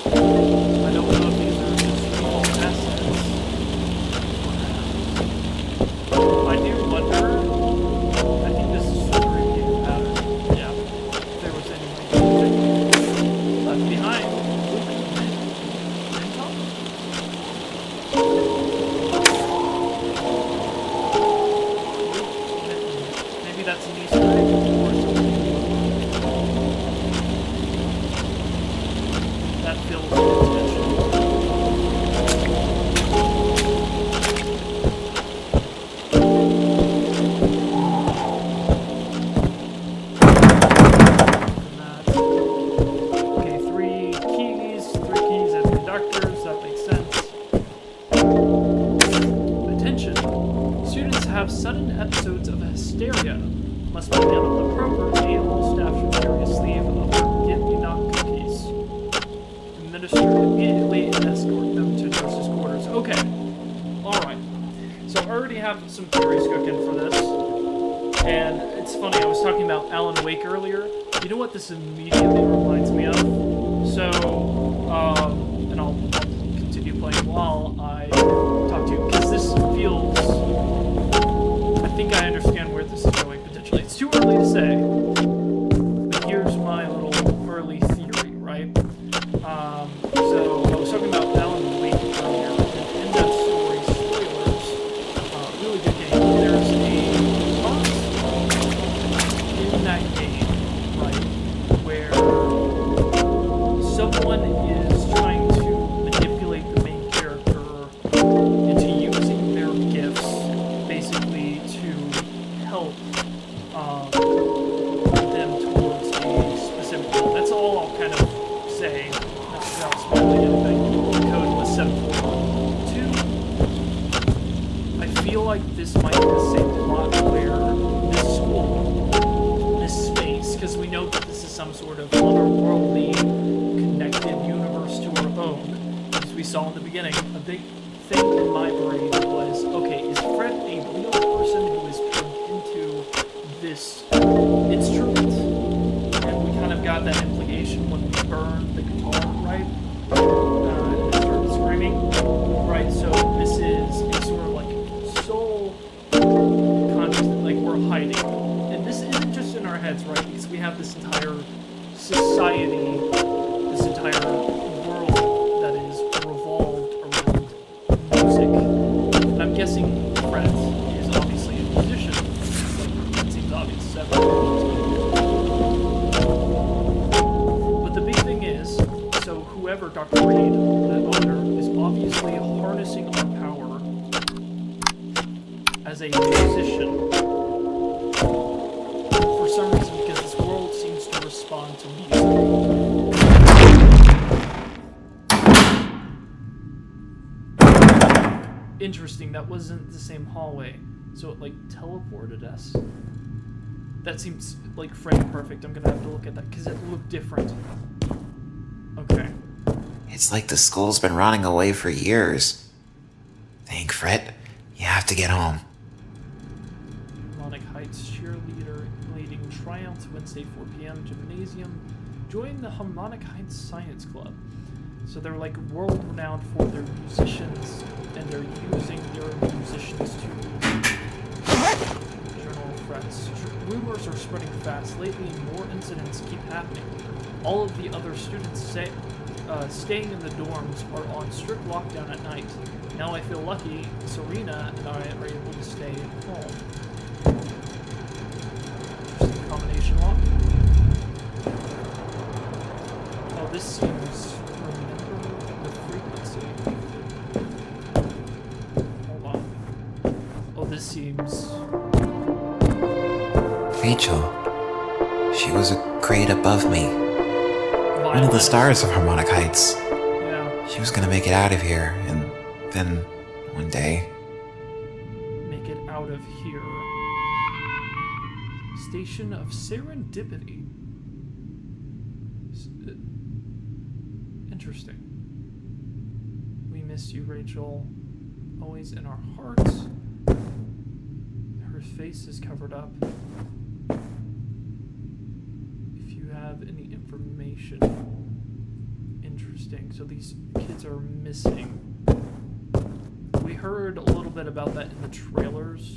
I don't know if these are just small assets. I do wonder. I think this is just a repeated pattern. Yeah. If there was any music left behind. Maybe that's an Easter egg or something. That feels intentional. Okay, three keys as conductors, that makes sense. Attention! Students have sudden episodes of hysteria. Must be handled appropriately. All staff should carry a sleeve of forget-me-not cookies. Administer immediately and escort them to nurses' quarters. Okay. Alright. So I already have some theories cooking for this. And it's funny, I was talking about Alan Wake earlier. You know what this immediately reminds me of? So, and I'll continue playing while I talk to you, because this feels... I think I understand where this is going, potentially. It's too early to say, but here's my little early theory, right? So, I was talking about Alan Wake earlier, and in that story, spoilers, really good game. someone is trying to manipulate the main character into using their gifts, basically to help them towards a specific goal. That's all I'll kind of say, not without spoiling anything. The code was 742. I feel like this might be the same plot where this school, this space, because we know that this is some sort of otherworldly connected universe to our own, as we saw in the beginning. A big thing in my brain was, okay, is Fred a real person who is put into this instrument? And we kind of got that implication when we burned the guitar, right? And it started screaming. Right, so this is a sort of like soul consciousness, like we're hiding. And this isn't just in our heads, right? Because we have this entire society, this entire world that is revolved around music. And I'm guessing Fred is obviously a musician. It seems obvious to everyone. But the big thing is, so whoever Dr. Reed, the owner, is obviously harnessing our power as a musician. For some reason, because this world seems to respond to music. Interesting, that wasn't the same hallway, so it like teleported us. That seems like frame perfect. I'm gonna have to look at that because it looked different. Okay. It's like the school's been running away for years. Think, Fred, you have to get home. Harmonic Heights cheerleader leading tryouts Wednesday 4 p.m. gymnasium. Join the Harmonic Heights Science Club. So they're like world renowned for their musicians, and they're using their musicians to journal threats. Rumors are spreading fast lately, and more incidents keep happening. All of the other students staying in the dorms are on strict lockdown at night. Now I feel lucky Serena and I are able to stay at home. Interesting combination lock. Oh, this seems... Remember the frequency. Hold on. Oh, this seems... Rachel. She was a grade above me. One of the stars of Harmonic Heights. Yeah. She was gonna make it out of here, and then, one day... Make it out of here. Station of Serendipity. Interesting. We miss you, Rachel. Always in our hearts. Her face is covered up. If you have any information. Interesting. So these kids are missing. We heard a little bit about that in the trailers.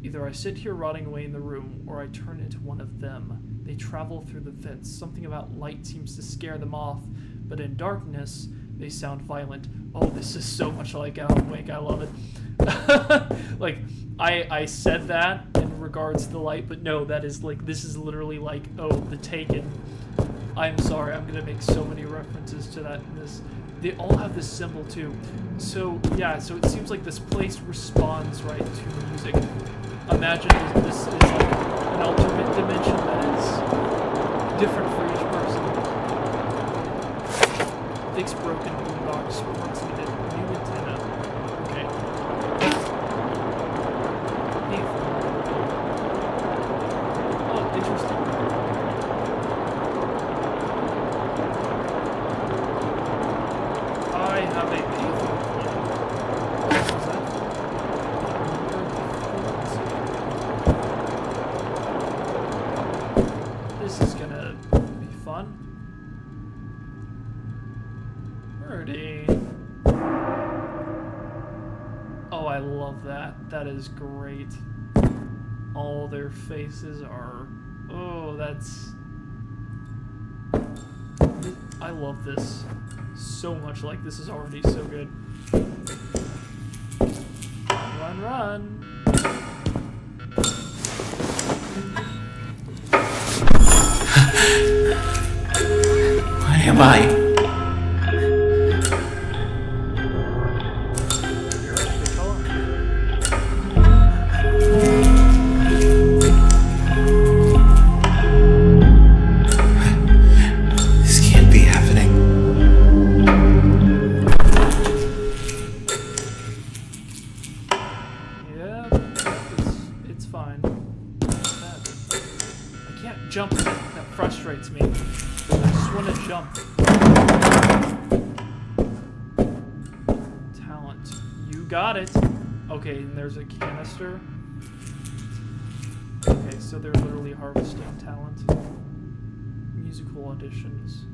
Either I sit here rotting away in the room, or I turn into one of them. They travel through the vents. Something about light seems to scare them off, but in darkness, they sound violent. Oh, this is so much like Alan Wake. I love it. Like, I said that in regards to the light, but no, that is like, this is literally like, oh, The Taken. I'm sorry, I'm gonna make so many references to that in this. They all have this symbol too. So, yeah, so it seems like this place responds, right, to music. Imagine this is like an alternate dimension that is different for each person. Fix broken boombox, parts needed, new antenna. Okay. Oh, interesting. I have a payphone plan. What was that? This is gonna be fun. Birdie. Oh, I love that. That is great. All their faces are... Oh, that's... I love this so much. Like, this is already so good. Run, run. am I? This can't be happening. Yeah, it's fine. I can't jump. That frustrates me. I just want to jump. Talent. You got it. Okay, and there's a canister. Okay, so they're literally harvesting talent. Musical auditions.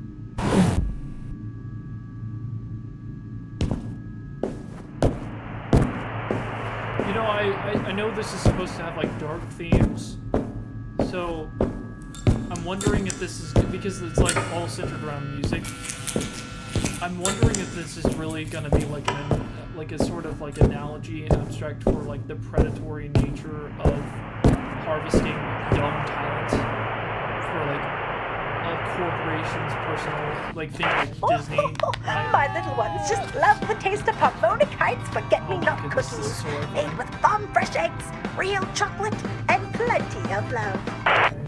You know, I know this is supposed to have like dark themes, so I'm wondering if this is, because it's like all centered around music, I'm wondering if this is really gonna be like a sort of like analogy, abstract for like the predatory nature of harvesting young talent for like a corporation's personal, like think like Disney. My little ones just love the taste of harmonica forget-me-not cookies, made with farm fresh eggs, real chocolate, and plenty of love.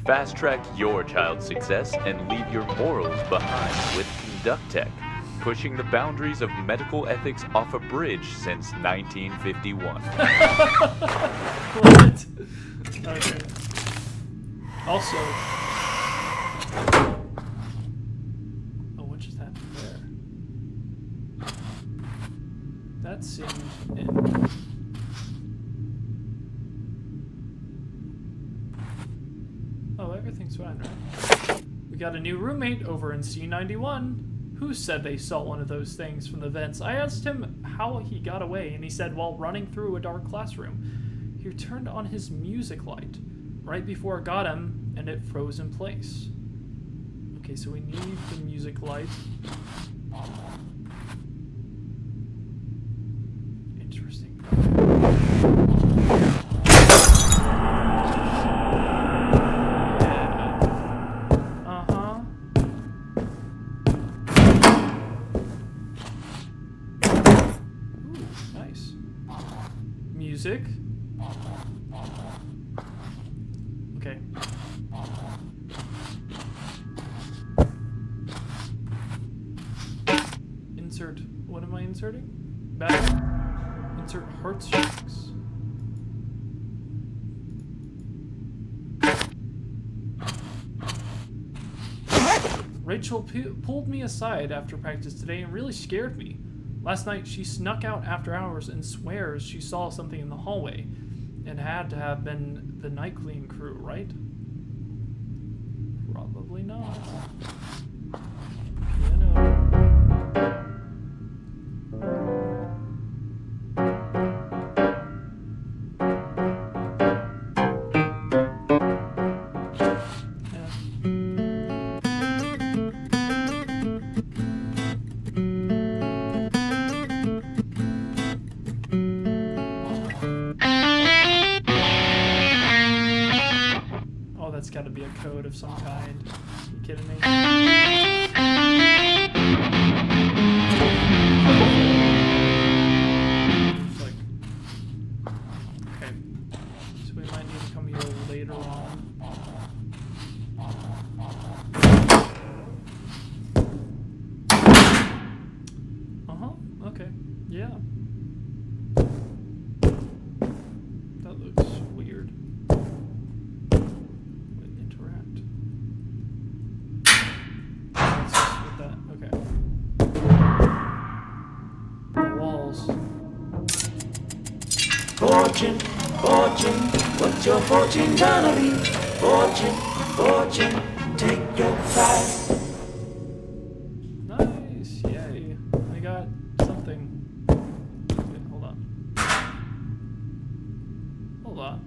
Fast track your child's success and leave your morals behind with Conductech, pushing the boundaries of medical ethics off a bridge since 1951. What? Okay. Also, oh, what just happened there? That seems in. Oh, everything's fine, right? We got a new roommate over in C91. Who said they saw one of those things from the vents? I asked him how he got away, and he said while running through a dark classroom, he turned on his music light right before it got him, and it froze in place. Okay, so we need the music light. Interesting. Music. Okay. Insert. What am I inserting? Back. Insert heartstrings. Rachel pulled me aside after practice today and really scared me. Last night, she snuck out after hours and swears she saw something in the hallway. It had to have been the night clean crew, right? Probably not. Piano. That's got to be a code of some kind. Are you kidding me? It's like, okay, so we might need to come here later on. Okay, yeah. That looks weird. Fortune, fortune, what's your fortune gonna be? Fortune, fortune, take your prize. Nice, yay. I got something. Wait, hold on. Hold on.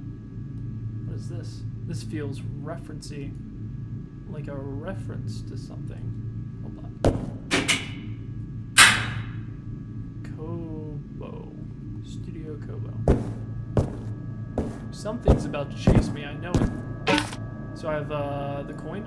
What is this? This feels referencey. Like a reference to something. Hold on. Kobo. Studio Kobo. Something's about to chase me, I know it. So I have the coin.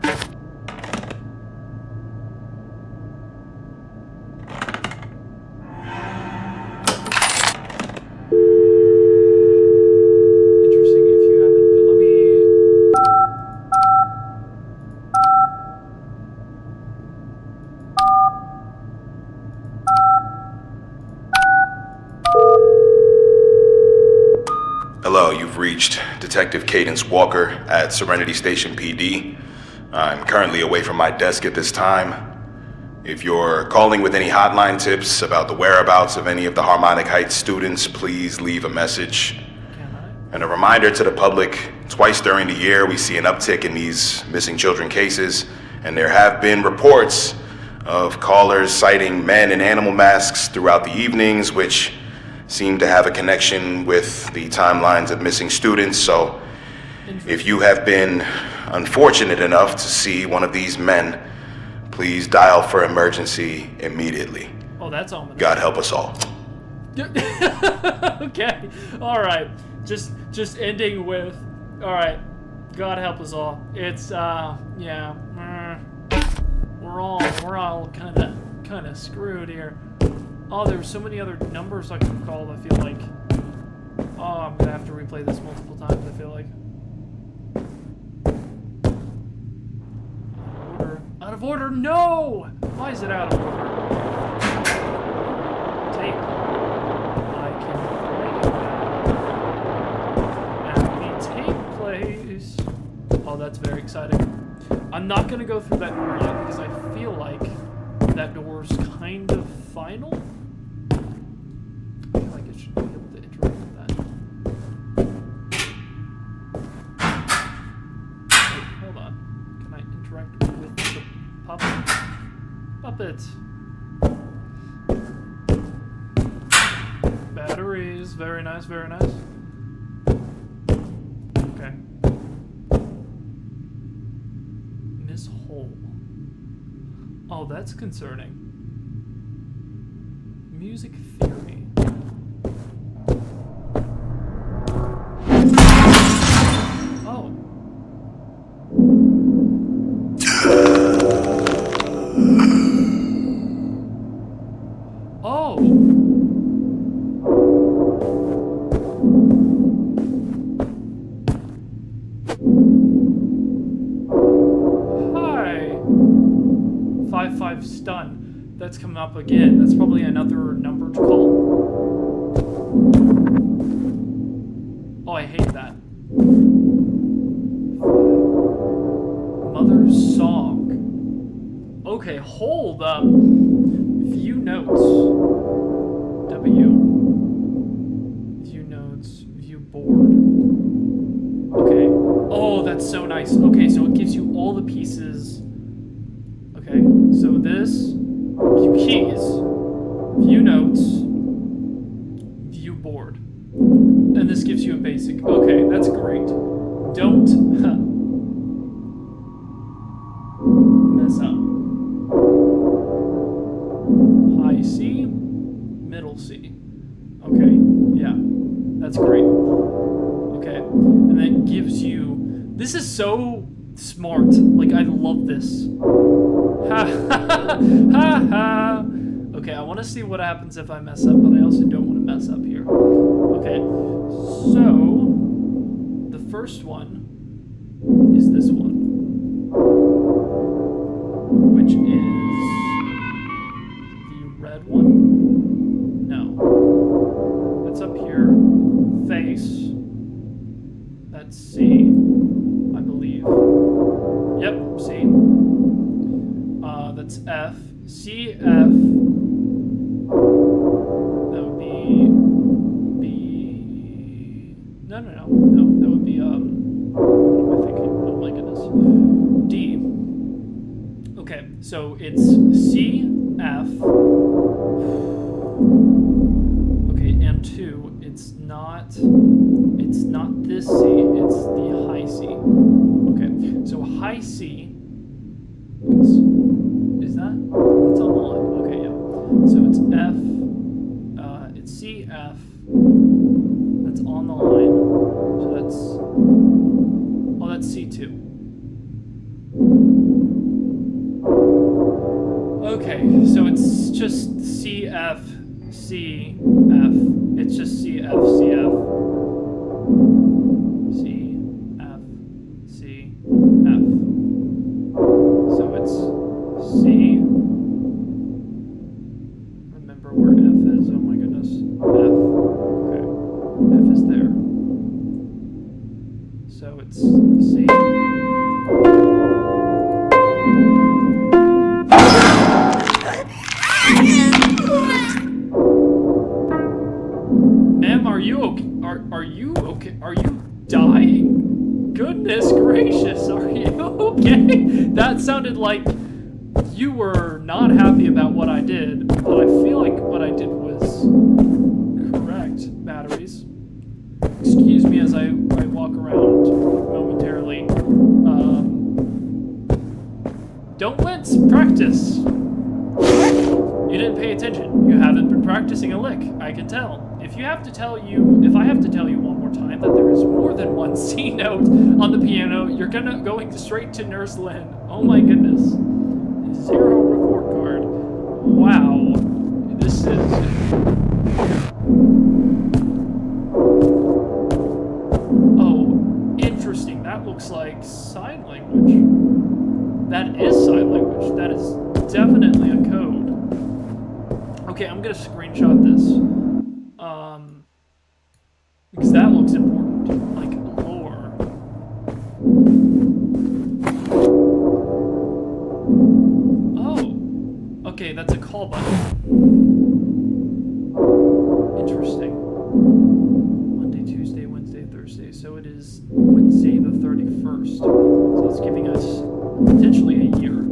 reached Detective Cadence Walker at Serenity Station PD. I'm currently away from my desk at this time. If you're calling with any hotline tips about the whereabouts of any of the Harmonic Heights students, please leave a message. And a reminder to the public, twice during the year we see an uptick in these missing children cases, and there have been reports of callers citing men in animal masks throughout the evenings, which seem to have a connection with the timelines of missing students. So if you have been unfortunate enough to see one of these men, please dial for emergency immediately. Oh, that's ominous. God help us all. Okay, all right. Just ending with, all right. God help us all. It's yeah. We're all kind of screwed here. Oh, there's so many other numbers I could have called. I feel like. Oh, I'm gonna have to replay this multiple times. I feel like. Out of order? No! Why is it out of order? Tape. I can play that. And the tape plays. Oh, that's very exciting. I'm not gonna go through that door yet because I feel like that door's kind of final. I feel like it should be able to interact with that. Wait, hold on. Can I interact with the puppet? Puppet. Batteries. Very nice, very nice. Okay. Miss Hole. Oh, that's concerning. Music theory. Oh. Oh. Hi. 5-5 stun. That's coming up again. That's probably another number to call. Oh, I hate that. Mother's Song. Okay, hold up. View notes. W. View notes. View board. Okay. Oh, that's so nice. Okay, so it gives you all the pieces. Okay, so this. View keys, view notes, view board. And this gives you a basic. Okay, that's great. Don't mess up. High C, middle C. Okay, yeah, that's great. Okay, and then it gives you. This is so smart. Like, I love this. Ha ha ha. Okay, I want to see what happens if I mess up, but I also don't want to mess up here. Okay, so the first one is this one, which is the red one. No, it's up here. Face. That's C, I believe. Yep, C. That's F. C, F. That would be B. No. That would be, what am I thinking? Oh my goodness. D. Okay, so it's C, F. Okay, and 2. It's not this C, it's the high C. Okay, so high C. Is that? It's on the line. Okay, yeah. So it's F. It's C, F. That's on the line. So that's. Oh, that's C2. Okay, so it's just C, F, C, F. It's just C, F, C, F. C, F, C, F. So it's C. Remember where F is. Oh my goodness. F. Okay. F is there. anxious, are you? Okay? That sounded like you were not happy about what I did, but I feel like what I did was correct. Batteries. Excuse me as I walk around momentarily. Don't wince. Practice. You didn't pay attention. You haven't been practicing a lick. I can tell. If I have to tell you one more time that there is more than one C note on the piano, you're going straight to Nurse Lynn. Oh my goodness. 0 report card. Wow. This is... Oh, interesting. That looks like sign language. That is sign language. That is definitely a code. Okay, I'm gonna screenshot this. Because that looks important. Like, lore. Oh. Okay, that's a call button. Interesting. Monday, Tuesday, Wednesday, Thursday. So it is Wednesday the 31st. So it's giving us potentially a year.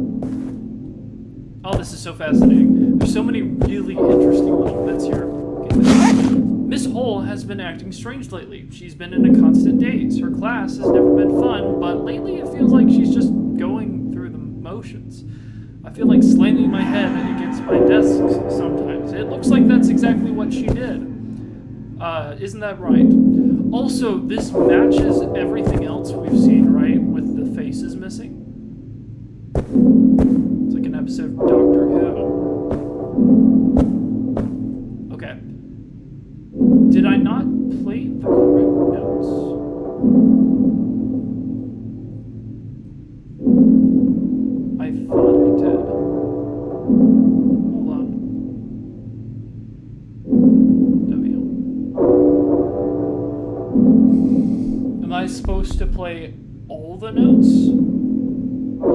Oh, this is so fascinating. There's so many really interesting little bits here. Okay, Miss Hole has been acting strange lately. She's been in a constant daze. Her class has never been fun, but lately it feels like she's just going through the motions. I feel like slamming my head against my desk sometimes. It looks like that's exactly what she did. Isn't that right? Also, this matches everything else we've seen, right? With the faces missing. It's like an episode of Doctor Who. Okay. Did I not play the correct notes? I thought I did. Hold on. W. Am I supposed to play all the notes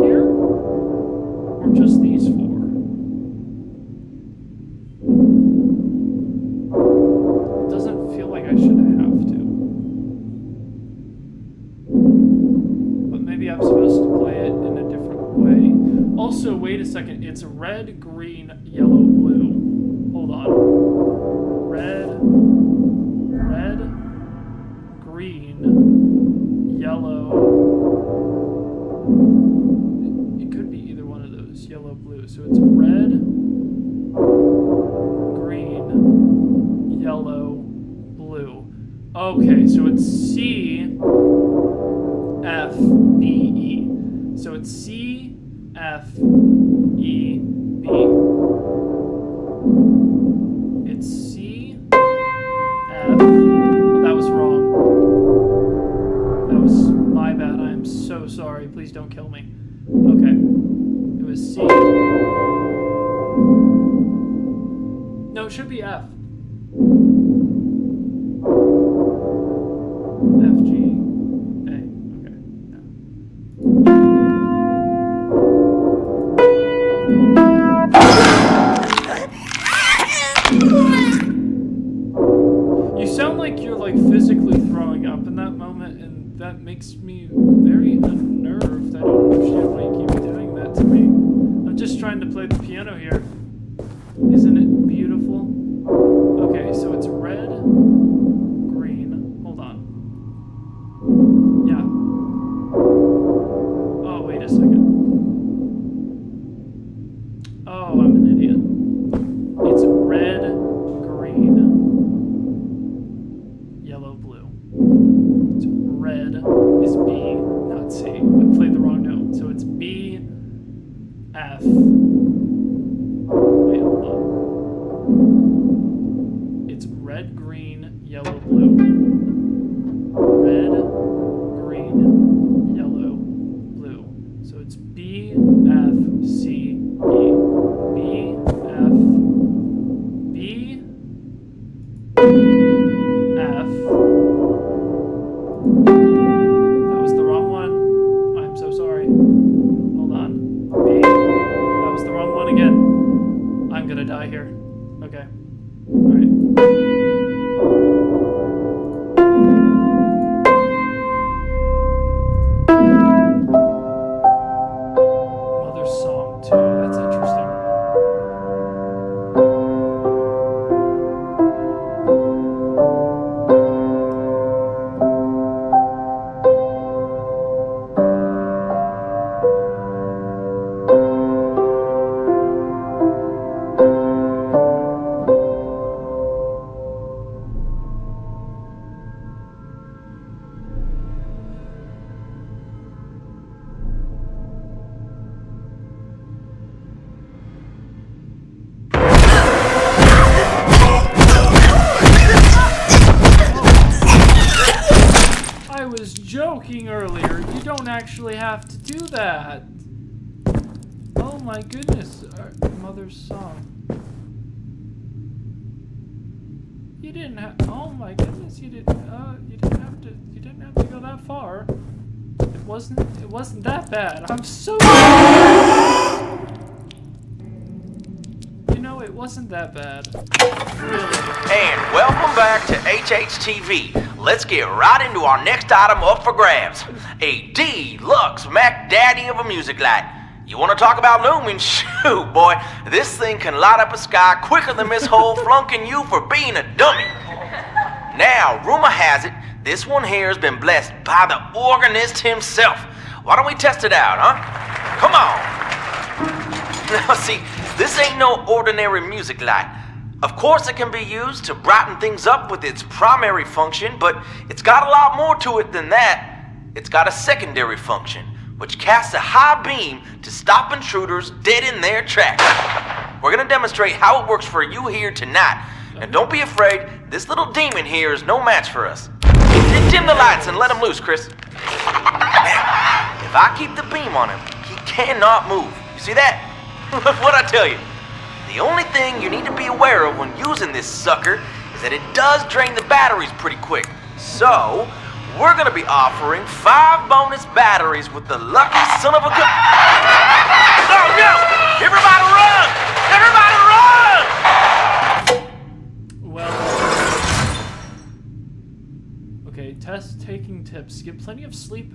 here? Or just these 4? It doesn't feel like I should have to. But maybe I'm supposed to play it in a different way. Also, wait a second. It's red, green, yellow, blue. Hold on. Red, green, yellow. It could be either one of those. Yellow, blue. So it's red, green, yellow, blue. Okay, so it's C, F, B, E. So it's C, F, E, B. It's C, F. Oh, that was wrong. That was my bad. I am so sorry. Please don't kill me. Okay. It was C. No, it should be F. F, G, A. Okay. No. You sound like you're like physically throwing up in that moment, and that makes me very unnerved. I don't understand why you keep doing that to me. I'm just trying to play the piano here. Isn't it beautiful? Okay, so it's red, green. Hold on. Yeah. Oh, wait a second. Oh, I'm an idiot. It's red, green, yellow, blue. It's red is B, not C. I played the wrong note. So it's B, F. Wait, hold on. It's red, green, yellow, blue. Red, green, yellow, blue. So it's B, F, C, E. B, F, B, F. That was the wrong one. I'm so sorry. Hold on. B. That was actually have to do that. Oh my goodness, our mother's song. You didn't have. Oh my goodness, you didn't have to go that far. It wasn't that bad. I'm so. You know, it wasn't that bad. Really. And welcome back to HHTV. Let's get right into our next item up for grabs. A deluxe Mac Daddy of a music light. You want to talk about looming? Shoot, boy, this thing can light up a sky quicker than Miss Hole flunking you for being a dummy. Now, rumor has it, this one here has been blessed by the organist himself. Why don't we test it out, huh? Come on. Now, see, this ain't no ordinary music light. Of course, it can be used to brighten things up with its primary function, but it's got a lot more to it than that. It's got a secondary function, which casts a high beam to stop intruders dead in their tracks. We're gonna demonstrate how it works for you here tonight. And don't be afraid, this little demon here is no match for us. Dim the lights and let him loose, Chris. Now, if I keep the beam on him, he cannot move. You see that? What'd I tell you? The only thing you need to be aware of when using this sucker is that it does drain the batteries pretty quick. So, we're gonna be offering 5 bonus batteries with the lucky son of a gun. Oh no! Everybody run! Everybody run! Well, okay, taking tips. Get plenty of sleep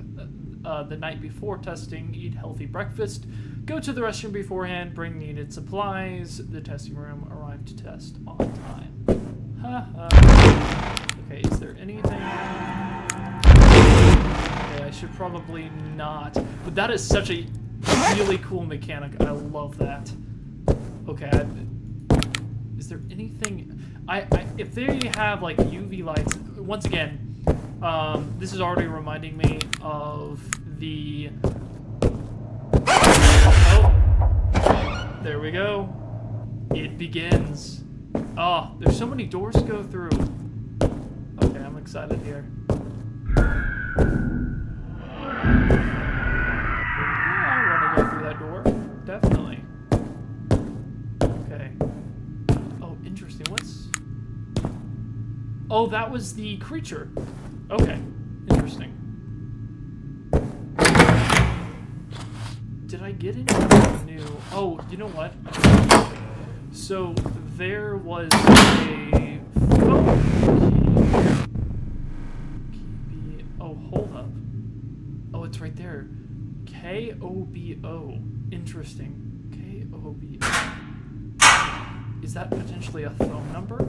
the night before testing, eat healthy breakfast, go to the restroom beforehand, bring needed supplies. The testing room arrived to test on time. Haha. Okay, is there anything... Okay, I should probably not. But that is such a really cool mechanic. I love that. Okay, is there anything... if they have like UV lights, once again, this is already reminding me of the... Oh, there we go. It begins. Oh, there's so many doors to go through. Okay, I'm excited here. Yeah, I want to go through that door. Definitely. Okay. Oh, interesting. What's... Oh, that was the creature. Okay. Interesting. Did I get anything new? Oh, you know what? So, there was a phone key. Oh, hold up. Oh, it's right there. K-O-B-O. Interesting. K-O-B-O. Is that potentially a phone number?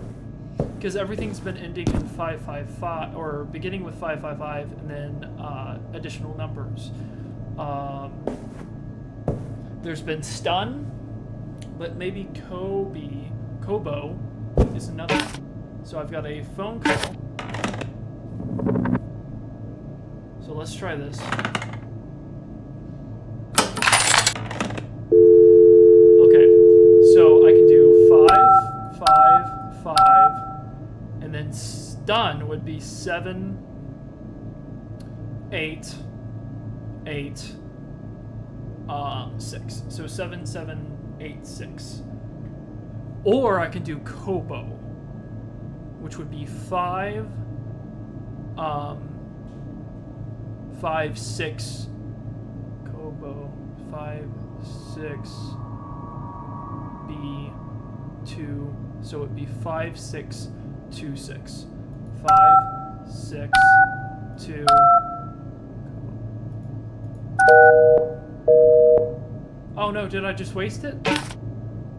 Because everything's been ending in 555, or beginning with 555, and then additional numbers. There's been stun, but maybe Kobo is another one. So I've got a phone call. So let's try this. Okay, so I can do 5, 5, 5, and then stun would be 7, 8, 8, 6. So 7, 7, 8, 6. Or I can do Kobo, which would be 5, 5, 6. Kobo, 5, 6, B, 2. So it'd be 5, 6, 2, 6. 5, 6, 2. Oh no, did I just waste it?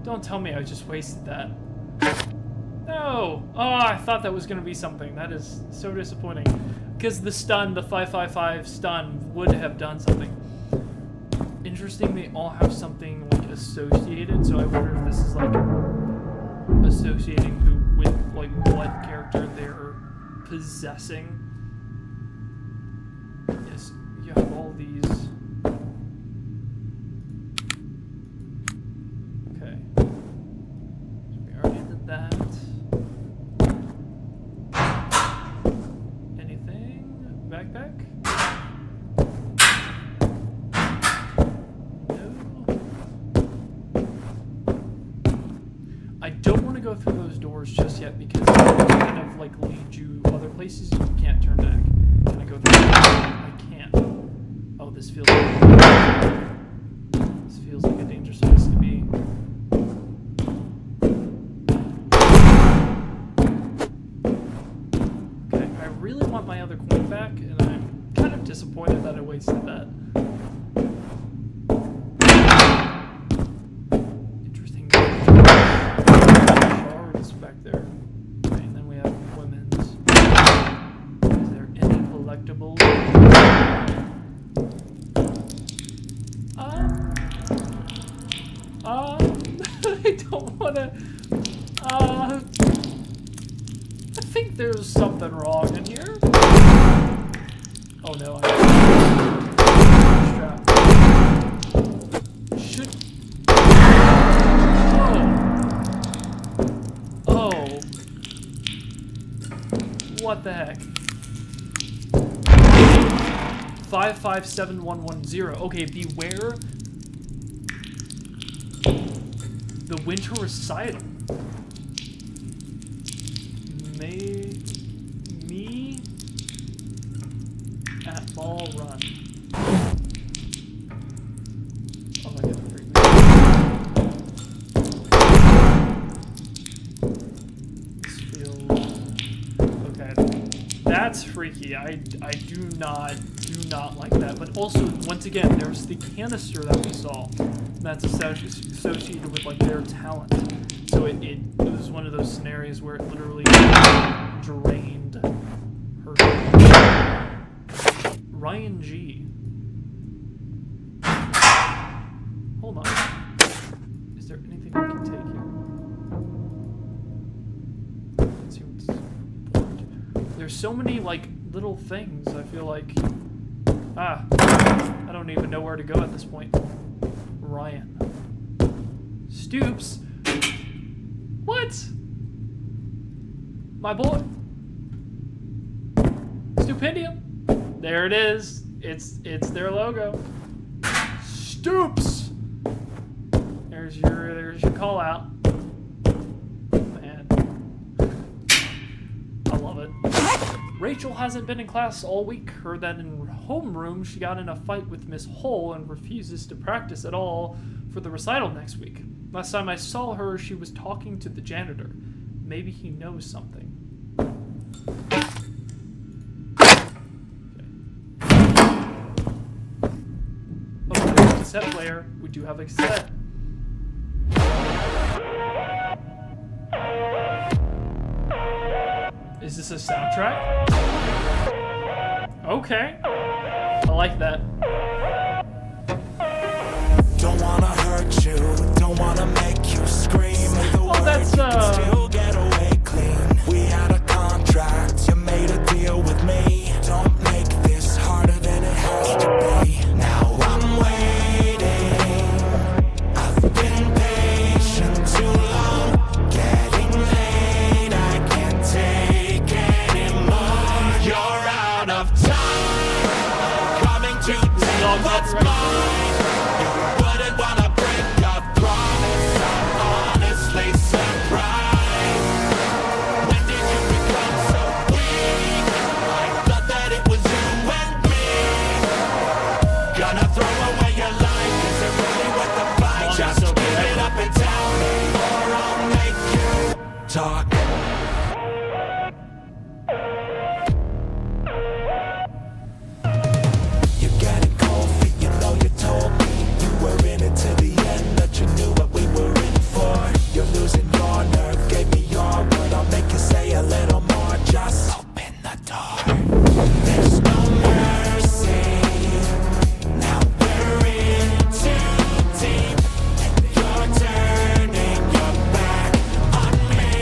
Don't tell me I just wasted that. No! Oh, I thought that was going to be something. That is so disappointing. Because the stun, the 555 stun, would have done something. Interesting, they all have something like associated, so I wonder if this is like associating who with like what character they're possessing. Yes, you have all these. Okay. So we already did that. Anything? Backpack? go through those doors just yet because they kind of like lead you other places you can't turn back. Can I go through? I can't. Oh, this feels like a dangerous place to be. Okay, I really want my other coin back, and I'm kind of disappointed that I wasted that. Interesting. Shards back there. Okay, and then we have women's. Is there any collectibles? I don't wanna, I think there's something wrong in here. Oh no, Should... Oh. What the heck? 557110. Okay, beware the winter recital. Me at Ball Run. Oh, I got 3 minutes. This feels okay. That's freaky. I do not like that. But also, once again, there's the canister that we saw. That's associated with like their talent. So it was one of those scenarios where it literally drained her. Ryan G. Hold on. Is there anything I can take here? Let's see what's important. There's so many like little things. I feel like I don't even know where to go at this point. Ryan. Stoops. What? My boy. Stupendium. There it is. It's their logo. Stoops. There's your call out. Man. I love it. Rachel hasn't been in class all week. Heard that in homeroom she got in a fight with Miss Hull and refuses to practice at all for the recital next week. Last time I saw her, she was talking to the janitor. Maybe he knows something. Okay. Oh, cassette player. We do have a cassette. Is this a soundtrack? Okay. I like that. Don't wanna hurt you, don't wanna make you scream. Oh, that's still get away clean. We had a contract, you made a deal with me. Don't make this harder than it has to be. Now I'm waiting. I've been patient too long. Getting late, I can't take anymore. You're out of time. Coming to take what's mine. Wouldn't wanna break a promise. I'm honestly surprised. When did you become so weak? I thought that it was you and me. Gonna throw away your life. Is it really worth the fight? Just give it up and tell me, or I'll make you talk. You're getting cold feet, you know you told me you were in it till the end, that you knew what we were in for. You're losing your nerve, gave me your word, I'll make you say a little more, just open the door. There's no mercy, now we're in too deep, and you're turning your back on me.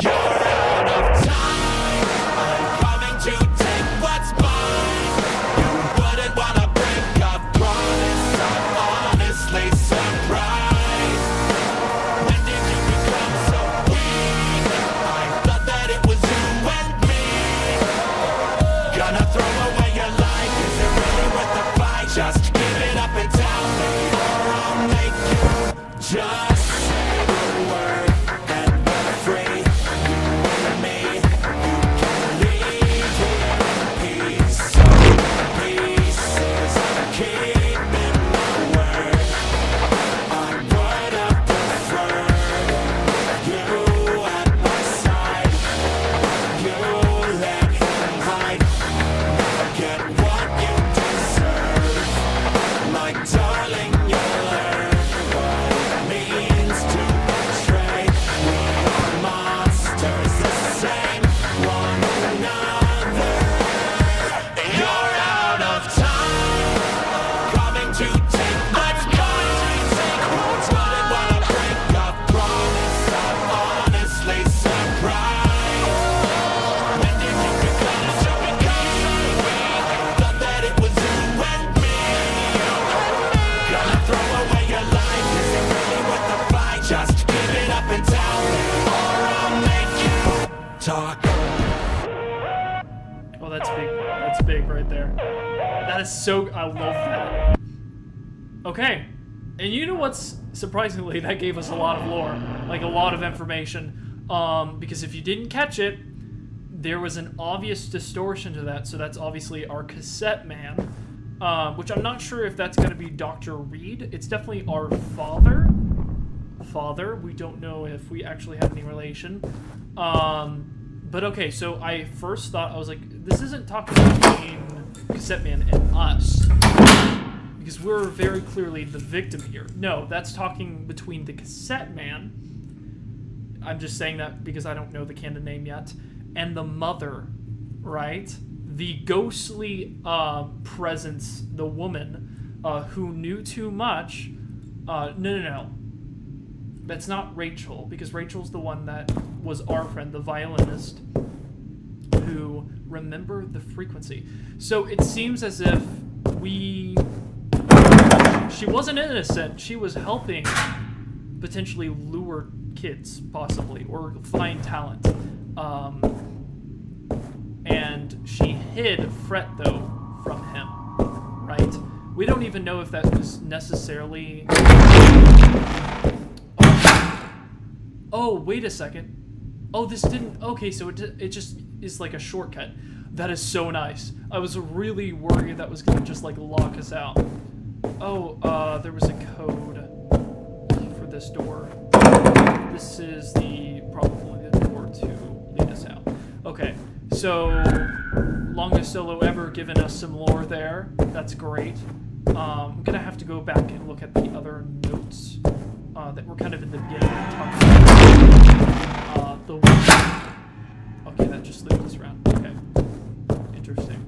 You're out of time, I'm coming to take what's mine. You wouldn't wanna break a promise, I'm honestly surprised. When did you become so weak? I thought that it was you and me. Gonna throw away your life, is it really worth the fight? Just give it up and tell me, or I'll make you just say the word and talk. Oh, that's big. That's big right there. That is so... I love that. Okay. And you know what's... Surprisingly, that gave us a lot of lore. Like, a lot of information. Because if you didn't catch it, there was an obvious distortion to that. So that's obviously our cassette man. Which I'm not sure if that's going to be Dr. Reed. It's definitely our father. We don't know if we actually have any relation. But okay, so I first thought, I was like, this isn't talking between Cassette Man and us. Because we're very clearly the victim here. No, that's talking between the Cassette Man. I'm just saying that because I don't know the canon name yet. And the mother, right? The ghostly presence, the woman who knew too much. No. That's not Rachel, because Rachel's the one that was our friend, the violinist, who remembered the frequency. So it seems as if she wasn't innocent. She was helping potentially lure kids, possibly, or find talent. And she hid Fret, though, from him, right? We don't even know if that was necessarily... Oh, wait a second. Oh, this didn't... Okay, so it just is like a shortcut. That is so nice. I was really worried that was going to just, like, lock us out. Oh, there was a code for this door. This is probably the door to lead us out. Okay, so longest solo ever, giving us some lore there. That's great. I'm going to have to go back and look at the other notes. That were kind of in the beginning. Okay, that just looped us around. Okay, interesting.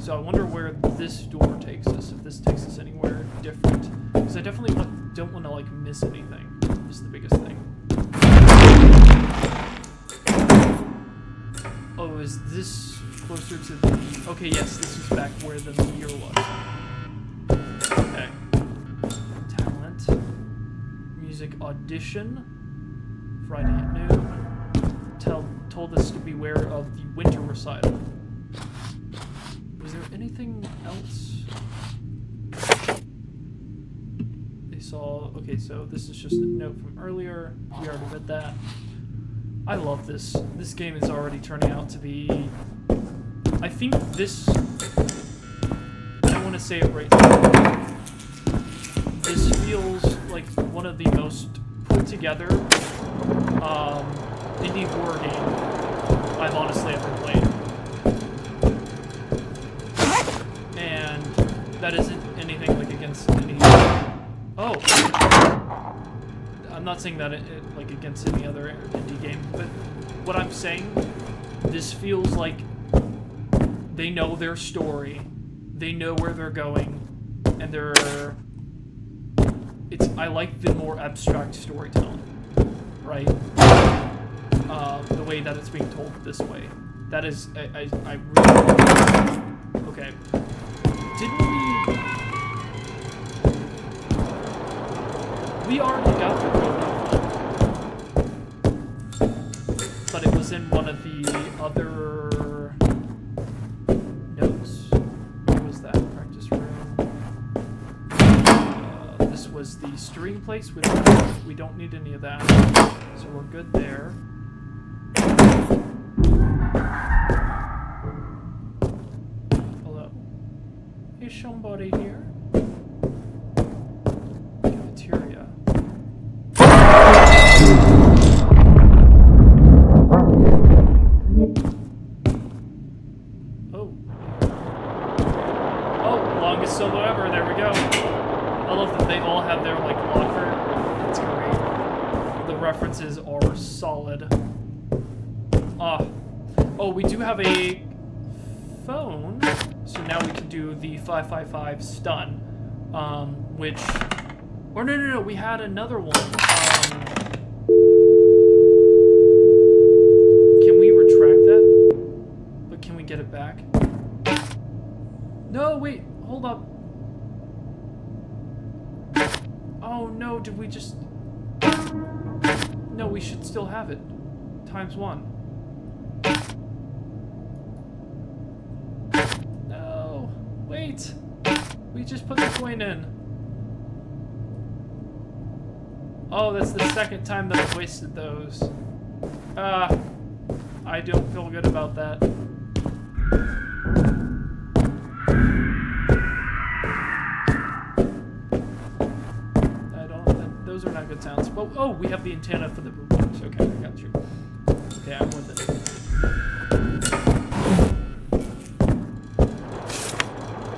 So I wonder where this door takes us. If this takes us anywhere different, because I definitely don't want to like miss anything. Is the biggest thing. Oh, is this closer to the? Okay, yes, this is back where the meteor was. Okay. Music audition, Friday at noon, told us to beware of the winter recital. Was there anything else? They saw, okay, so this is just a note from earlier, we already read that. I love this. This game is already turning out to be, I think this, I don't want to say it right now. This feels like one of the most put together indie horror game I've honestly ever played. And that isn't anything like against any... Oh! I'm not saying that it like against any other indie game, but what I'm saying, this feels like they know their story, they know where they're going, and they're... I like the more abstract storytelling, right? The way that it's being told this way. That is, I really... Okay. Didn't we already got the code, but it was in one of the other notes. Where was that? Practice room. This was the string place. We don't need any of that, so we're good there. Hello. Is somebody here? Cafeteria. Oh. Oh, longest solo ever. There we go. I love that they all have their, like, locker. It's great. The references are solid. Oh, we do have a phone. So now we can do the 555 stun. Which... Or no, we had another one. Can we retract that? But can we get it back? No, wait, hold up. Oh no, did we just... No, we should still have it. ×1. No. Wait. We just put the coin in. Oh, that's the second time that I've wasted those. I don't feel good about that. Those are not good sounds. But, oh, we have the antenna for the boombox. Okay, I got you. Okay, I'm with it.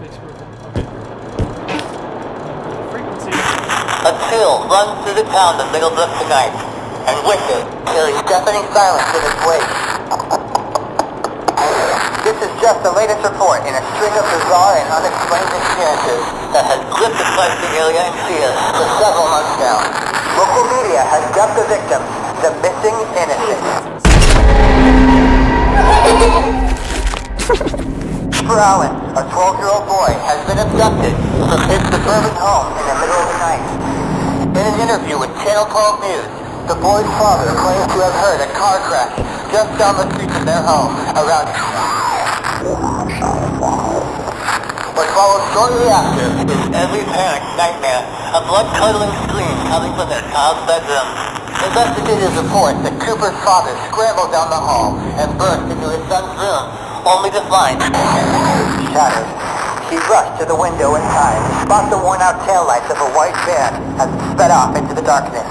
Fix broken. Okay. Frequency. A chill runs through the town the middle of tonight, and with it, there is deafening silence in its wake. This is just the latest report in a string of bizarre and unexplained experiences that has gripped the Fallacy area in fear for several months now. Local media has dubbed the victims the missing innocent. For Alan, a 12-year-old boy has been abducted from his suburban home in the middle of the night. In an interview with Channel 12 News, the boy's father claims to have heard a car crash just down the street from their home around. What follows shortly after is every parent's nightmare, a blood-curdling scream coming from their child's bedroom. Investigators report that Cooper's father scrambled down the hall and burst into his son's room, only to find shattered. He rushed to the window in time to spot the worn-out taillights of a white van as it sped off into the darkness.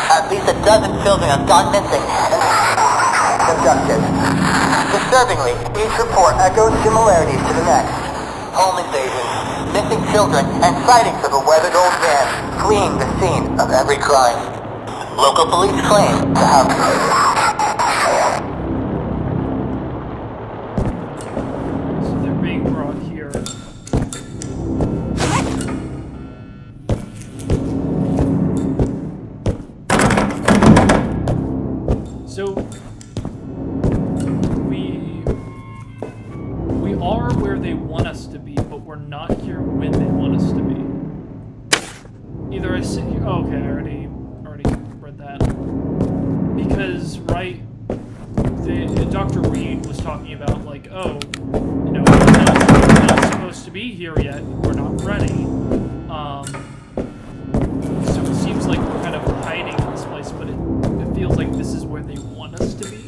At least a dozen children have gone missing and abducted. Disturbingly, each report echoes similarities to the next. Home invasions, missing children, and sightings of a weathered old van fleeing the scene of every crime. Local police claim to have... So they're being brought here. So we are where they want us to be, but we're not here when they want us to be. Either I sit here. Oh, okay, I already read that. Because Dr. Reed was talking about like, oh, you know, we're not supposed to be here yet. We're not ready. So it seems like we're kind of hiding in this place, but it feels like this is where they want us to be.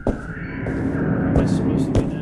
Where am I supposed to be now?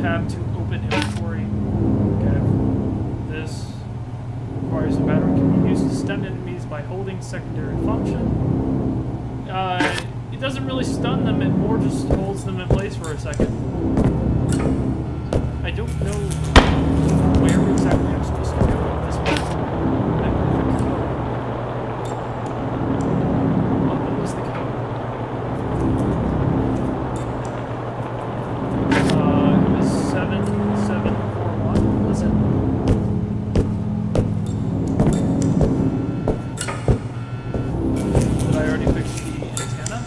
Tab to open inventory. Okay. This requires a battery can be used to stun enemies by holding secondary function. It doesn't really stun them, it more just holds them in place for a second. I don't know where exactly I'm supposed to go at this point. What was the code? It was 7741, was it? Did I already fix the antenna?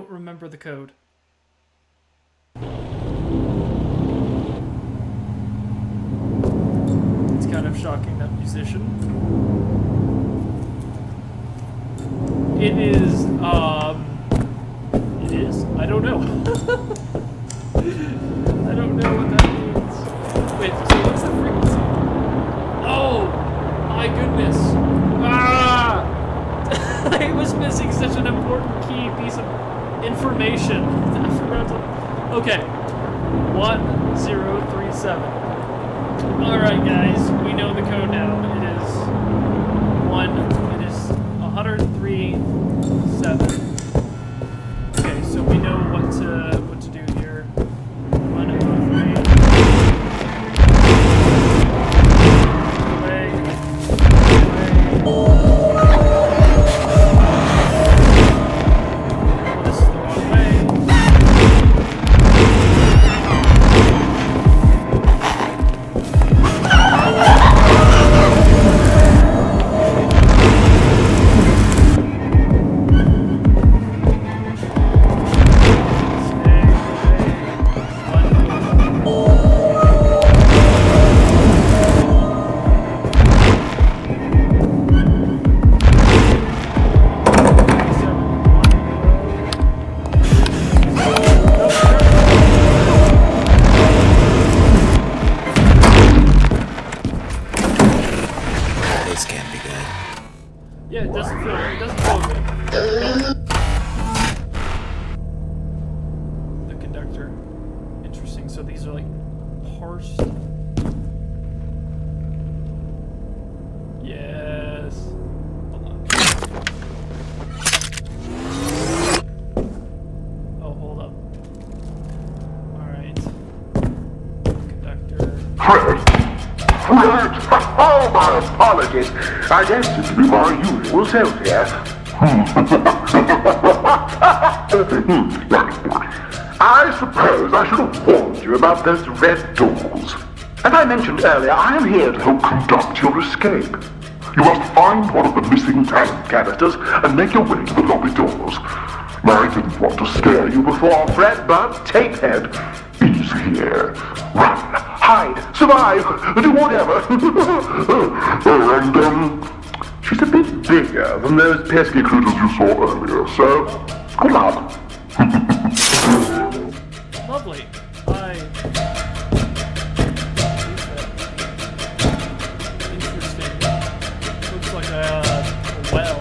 don't remember the code. It's kind of shocking, that musician. It is, I don't know. I don't know what that means. Wait, so what's the frequency? Oh, my goodness. Ah! I was missing such an important key piece of information. I forgot to... Okay. 1037. Alright, guys. We know the code now. It is 103.7. Okay, so we know what to do here. 103. Away. This is the wrong way. This can't be good. Yeah, it doesn't feel good. The conductor. Interesting. So these are like parsed. Yes. Hold on. Oh, hold up. Alright. Conductor. Fred! Oh, my apologies. I guess it to be my usual self here. I suppose I should have warned you about those red doors. As I mentioned earlier, I am here to help conduct your escape. You must find one of the missing tank canisters and make your way to the lobby doors. I didn't want to scare you before, Fred, but Tapehead is here. Run, hide, survive, do whatever. And, she's a bit bigger than those pesky critters you saw earlier, so good luck. Lovely. Interesting. Looks like a well.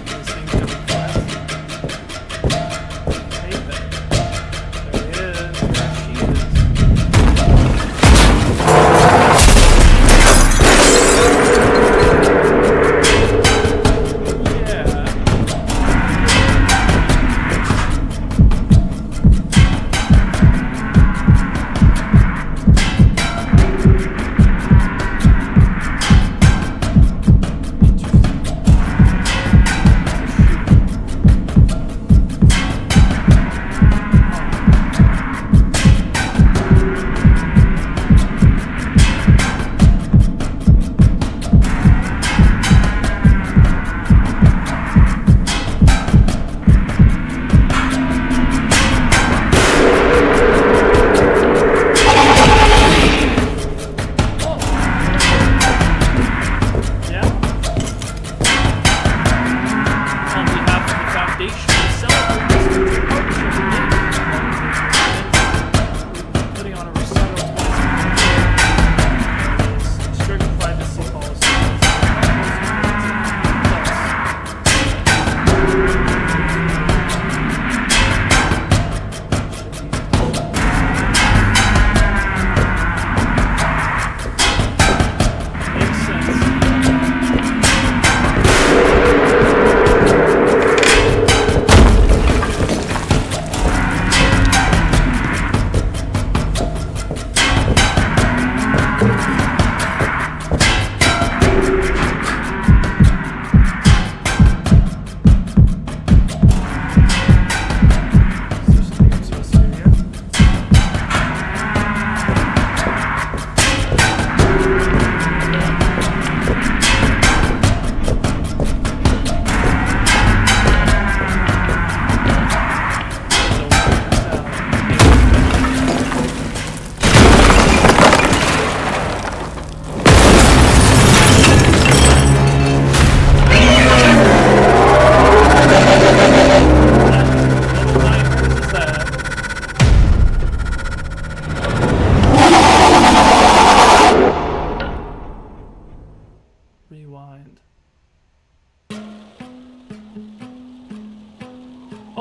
This thing's gonna be fast. Hey there. There he is. There she is.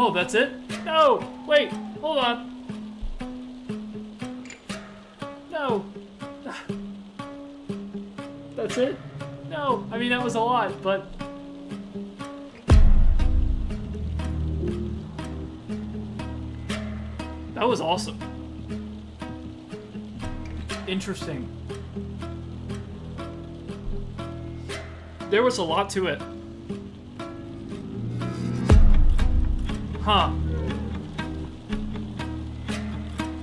Oh, that's it? No! Wait, hold on. No. That's it? No, I mean, that was a lot, but... That was awesome. Interesting. There was a lot to it. Huh.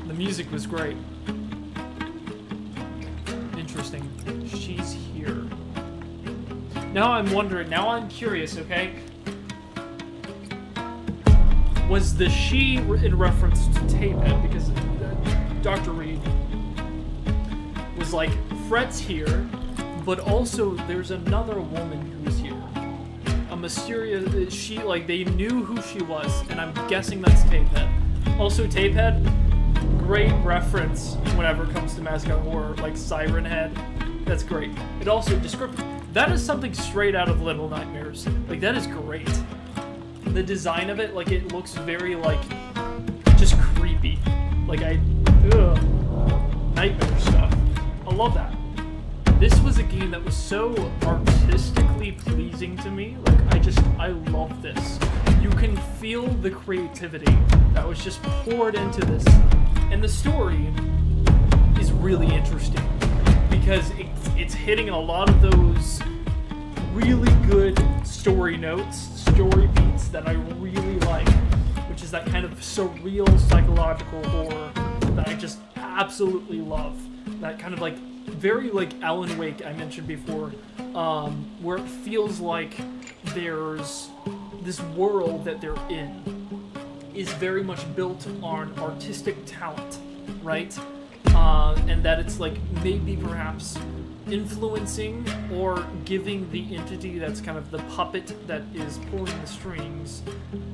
The music was great. Interesting. She's here. Now I'm wondering, now I'm curious, okay? Was the she in reference to Tapehead? Because Dr. Reed was like, Fred's here, but also there's another woman who's here. A mysterious, she, like, they knew who she was, and I'm guessing that's Tapehead. Also, Tapehead, great reference whenever it comes to Mascot horror, like Siren Head. That's great. It also, descriptive. That is something straight out of Little Nightmares. Like, that is great. The design of it, like, it looks very, like, just creepy. Like, nightmare stuff. I love that. This was a game that was so artistically pleasing to me. Like, I love this. You can feel the creativity that was just poured into this. And the story is really interesting because it's hitting a lot of those really good story notes, story beats that I really like, which is that kind of surreal psychological horror that I just absolutely love. That kind of like very like Alan Wake I mentioned before, where it feels like there's this world that they're in is very much built on artistic talent, right? And that it's like maybe perhaps influencing or giving the entity that's kind of the puppet that is pulling the strings,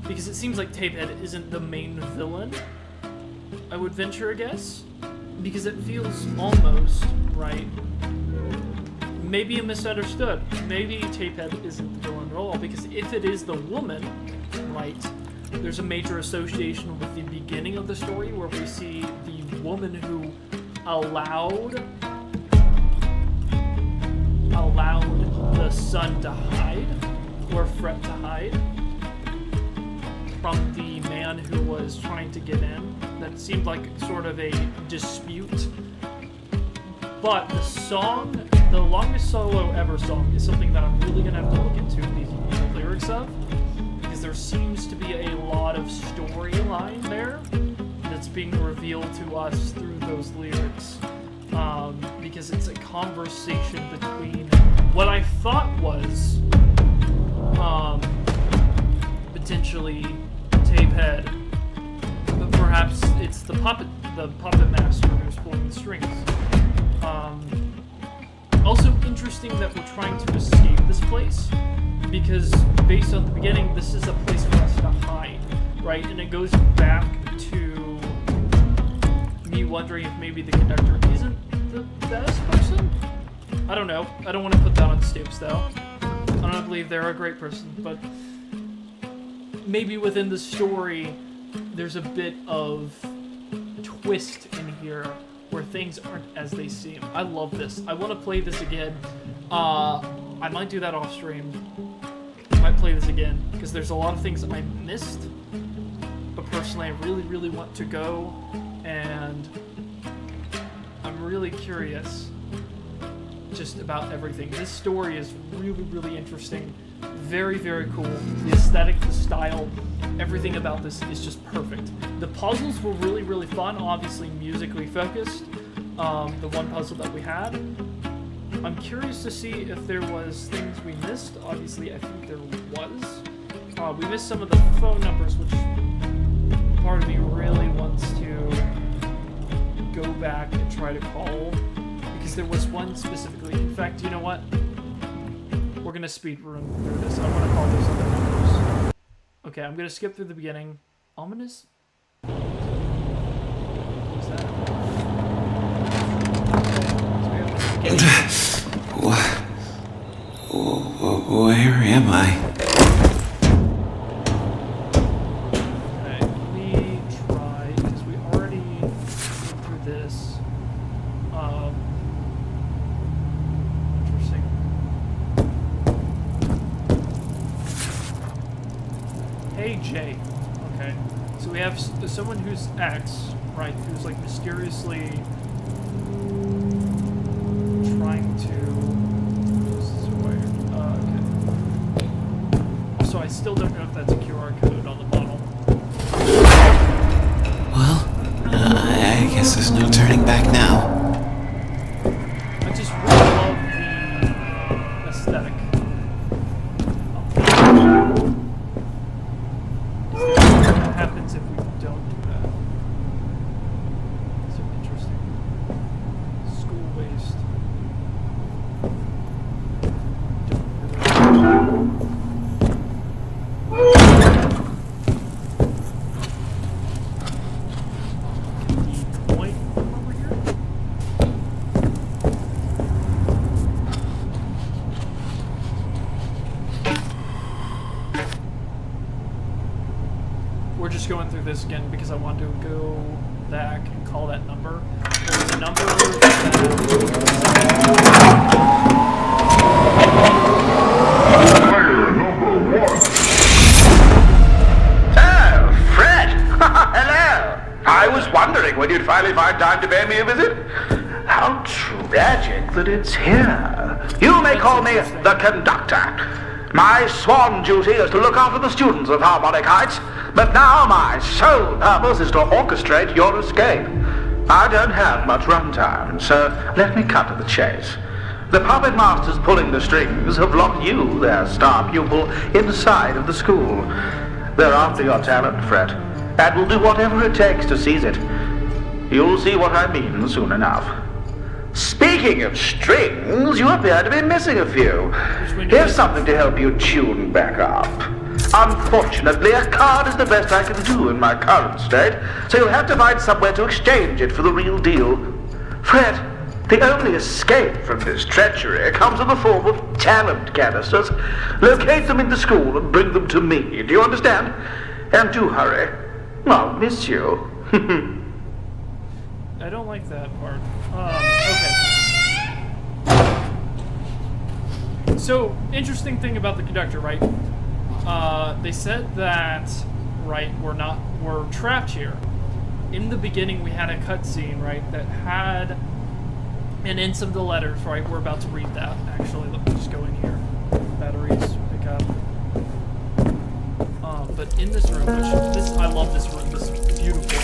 because it seems like Tapehead isn't the main villain, I would venture a guess, because it feels almost, right, maybe a misunderstood. Maybe Tapehead isn't the villain at all, because if it is the woman, right, there's a major association with the beginning of the story where we see the woman who allowed the son to hide, or Fred to hide, from the man who was trying to get in. That seemed like sort of a dispute. But the song, the longest solo ever song, is something that I'm really going to have to look into the lyrics of, because there seems to be a lot of storyline there that's being revealed to us through those lyrics. Because it's a conversation between what I thought was potentially Tapehead, but perhaps it's the puppet master who's pulling the strings. Also interesting that we're trying to escape this place, because based on the beginning, this is a place for us to hide, right? And it goes back to me wondering if maybe the conductor isn't the best person? I don't know. I don't want to put that on Stoops, though. I don't believe they're a great person, but maybe within the story, there's a bit of twist in here where things aren't as they seem. I love this. I want to play this again. I might do that off stream. I might play this again, because there's a lot of things I missed, but personally I really, really want to go, and I'm really curious just about everything. This story is really, really interesting. Very, very cool. The aesthetic, the style, everything about this is just perfect. The puzzles were really, really fun, obviously musically focused. The one puzzle that we had. I'm curious to see if there was things we missed. Obviously, I think there was. We missed some of the phone numbers, which part of me really wants to go back and try to call, because there was one specifically. In fact, you know what? We're gonna speed run through this. I want to call those other numbers. Okay, I'm gonna skip through the beginning. Ominous? What's that? Where am I? Hey, Jay. Okay. So we have someone who's X, right, who's like mysteriously trying to... okay. So I still don't know if that's a QR code on the bottle. Well, I guess there's no turning back now. I just really love the aesthetic. What happens if we don't do that? So interesting. School waste. We're just going through this again because I want to go back and call that number. There's a number Oh, Fred! Hello! I was wondering when you'd finally find time to pay me a visit. How tragic that it's here. You may call me the conductor. My sworn duty is to look after the students of Harmonic Heights, but now my sole purpose is to orchestrate your escape. I don't have much runtime, so let me cut to the chase. The puppet masters pulling the strings have locked you, their star pupil, inside of the school. They're after your talent, Fred, and will do whatever it takes to seize it. You'll see what I mean soon enough. Speaking of strings, you appear to be missing a few. Here's something to help you tune back up. Unfortunately, a card is the best I can do in my current state, so you'll have to find somewhere to exchange it for the real deal. Fred, the only escape from this treachery comes in the form of talent canisters. Locate them in the school and bring them to me. Do you understand? And do hurry. I'll miss you. I don't like that part. Okay. So, interesting thing about the conductor, right? They said that, right, we're trapped here. In the beginning, we had a cutscene, right, that had, and in some of the letters, right, we're about to read that, actually. Let me just go in here. Batteries, pick up. But in this room, I love this room, this is beautiful.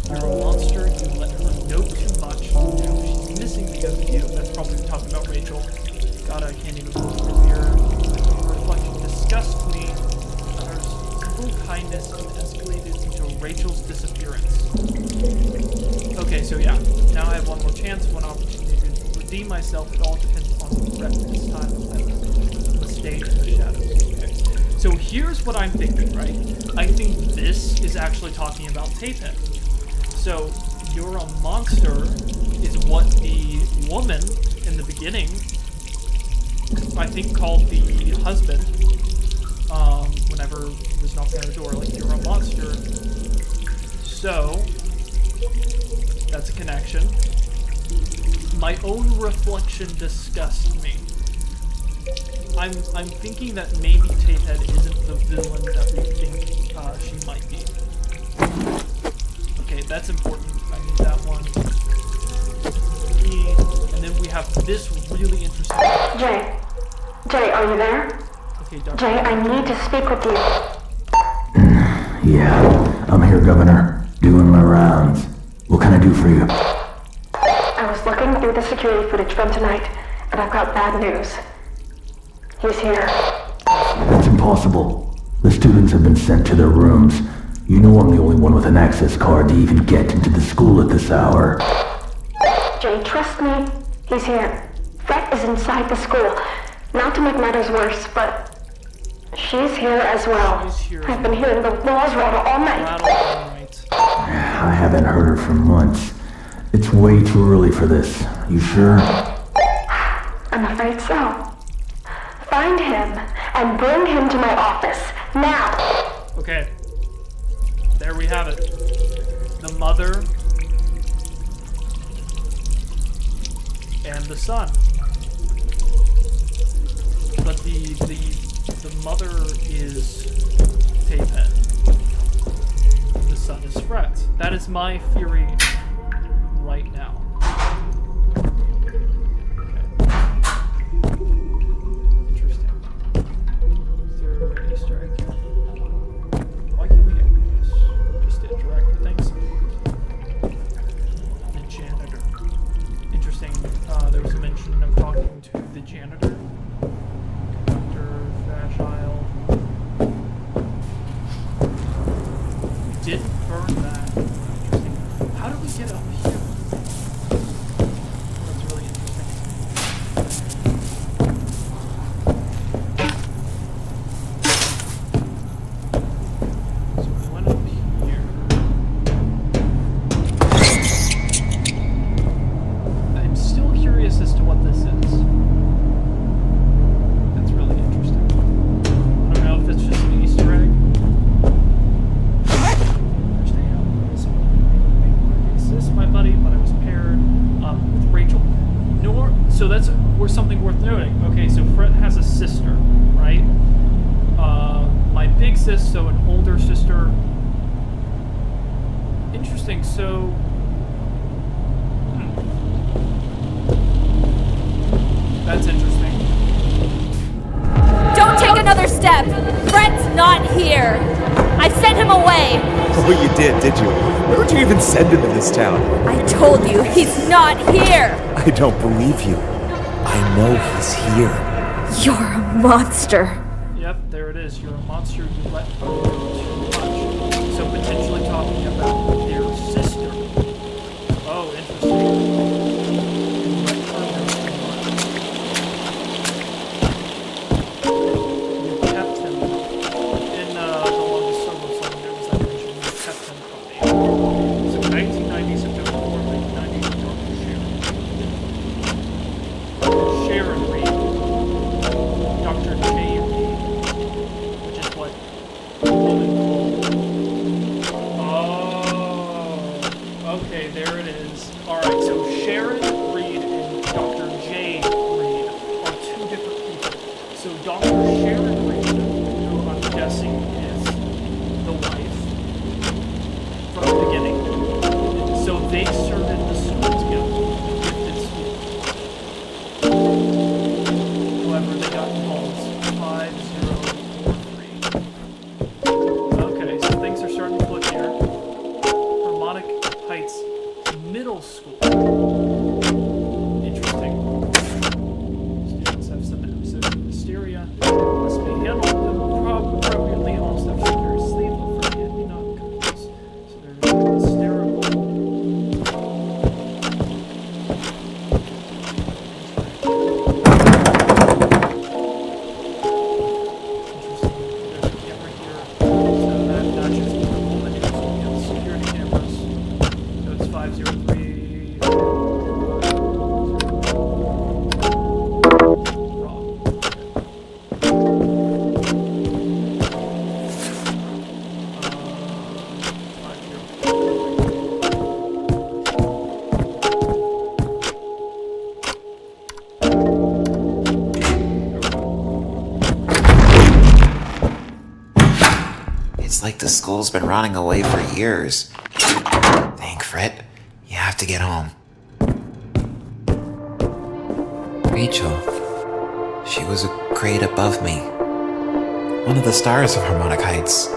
You're a monster, you let her know too much. Now she's missing because of you. That's probably talking about Rachel. God, I can't even look through here. Your reflection disgusts me. There's full kindness and escalated into Rachel's disappearance. Okay, so yeah. Now I have one more chance, one opportunity to redeem myself. It all depends on the threat this time. I must stay in the shadows. Okay. So here's what I'm thinking, right? I think this is actually talking about Tapehead. So, you're a monster is what the woman in the beginning, I think, called the husband, whenever he was knocking on the door, like, you're a monster. So, that's a connection. My own reflection disgusts me. I'm thinking that maybe Tapehead isn't the villain that we think she might be. Okay, that's important. I need that one. And then we have this really interesting... Jay, are you there? Okay, Dr. Jay, I need to speak with you. Yeah, I'm here, Governor. Doing my rounds. What can I do for you? I was looking through the security footage from tonight, and I've got bad news. He's here. That's impossible. The students have been sent to their rooms. You know I'm the only one with an access card to even get into the school at this hour. Jay, trust me. He's here. Fred is inside the school. Not to make matters worse, but she's here as well. I've been hearing the walls rattle all night. I haven't heard her for months. It's way too early for this. You sure? I'm afraid so. Find him and bring him to my office. Now! Okay. There we have it. The mother and the son. But the the mother is Tapen. The son is Fret. That is my theory right now. Interesting. Is there an Easter egg here? Why can't we open this? Just interact with things. The janitor. Interesting. There was a mention of talking to the janitor. Conductor, trash aisle. Didn't burn that. Interesting. How do we get up here? That's really interesting. So we went up here. I'm still curious as to what this is. That's really interesting. I don't know if that's just an Easter egg. This is my buddy, but I was paired with Rachel. So that's something worth noting. Okay, so Fred has a sister, right? My big sis, so an older sister. Interesting. So, that's interesting. Don't take another step! Fred's not here! I sent him away! Oh, you did you? Where would you even send him in this town? I told you, he's not here! I don't believe you. I know he's here. You're a monster. Yep, there it is. You're a monster. You let go too much. So potentially talking about their sister. Oh, interesting. You let her know too much. You kept him. In the longest solo song, there was that mention. You kept him from me. So 1990, September 4, 1990, Sharon Reed. Dr. J. Reed, which is what woman called. Oh, okay, there it is. Alright, so Sharon Reed and Dr. J. Reed are two different people. So Dr. Sharon Reed, who I'm guessing is the wife from the beginning, so they started the school together, gifted school. However, they got involved. 5043. Okay, so things are starting to flip here. Harmonic Heights Middle School. Interesting. Students have some episodes of hysteria. Must be handled appropriately. All steps should carry sleep. Forget me not cookies. So they're hysterical. Security cameras. So it's 503. Wrong. It's like the school's been running away for years. Think, Fred. You have to get home. Rachel. She was a grade above me. One of the stars of Harmonic Heights.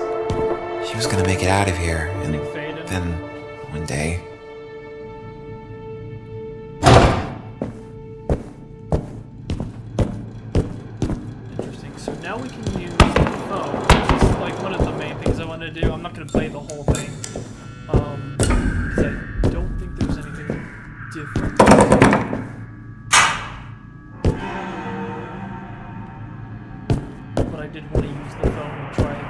She was gonna make it out of here, and then one day... Interesting. So now we can use the phone, which is like one of the main things I want to do. I'm not going to play the whole thing, because I don't think there's anything different. But I did want to use the phone and try and...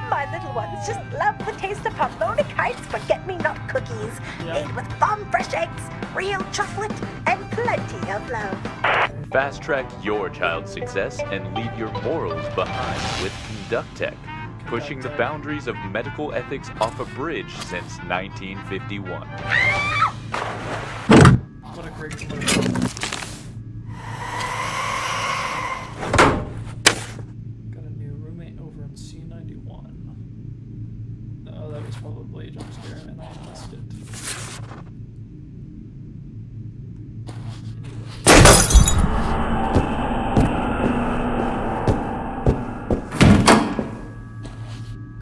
My little ones just love the taste of Harmonic Heights forget-me-not cookies, made with farm fresh eggs, real chocolate, and plenty of love. Fast track your child's success and leave your morals behind with Conductech, pushing the boundaries of medical ethics off a bridge since 1951. break commercial. Got a new roommate over in C91. Oh, that was probably a jump scare and I missed it.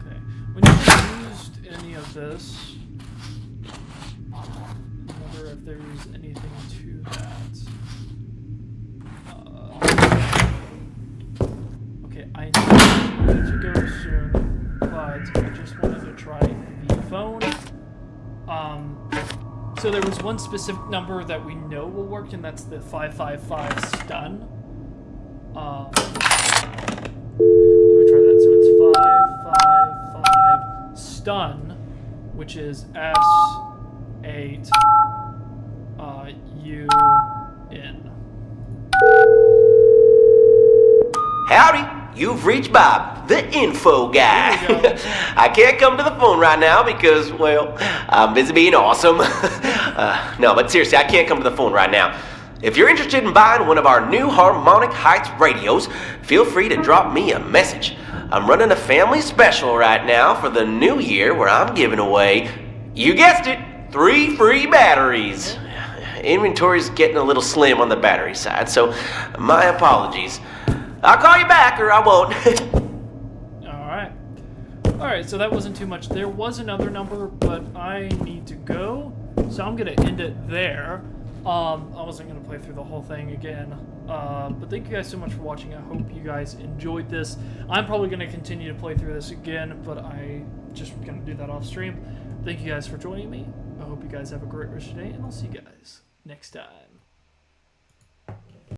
Okay. When you used any of this, I wonder if there's anything to that. Okay, I need to go soon, but I just wanted to try the phone. So there was one specific number that we know will work, and that's the 555 stun. Let me try that. So it's 555 stun, which is S8 UN. Howdy, you've reached Bob, the info guy. I can't come to the phone right now because, well, I'm busy being awesome. No, but seriously, I can't come to the phone right now. If you're interested in buying one of our new Harmonic Heights radios, feel free to drop me a message. I'm running a family special right now for the new year where I'm giving away, you guessed it, 3 free batteries. Inventory's getting a little slim on the battery side, so my apologies. I'll call you back or I won't. Alright, so that wasn't too much. There was another number, but I need to go, so I'm going to end it there. I wasn't going to play through the whole thing again, but thank you guys so much for watching. I hope you guys enjoyed this. I'm probably going to continue to play through this again, but I just going to do that off stream. Thank you guys for joining me. I hope you guys have a great rest of your day, and I'll see you guys next time.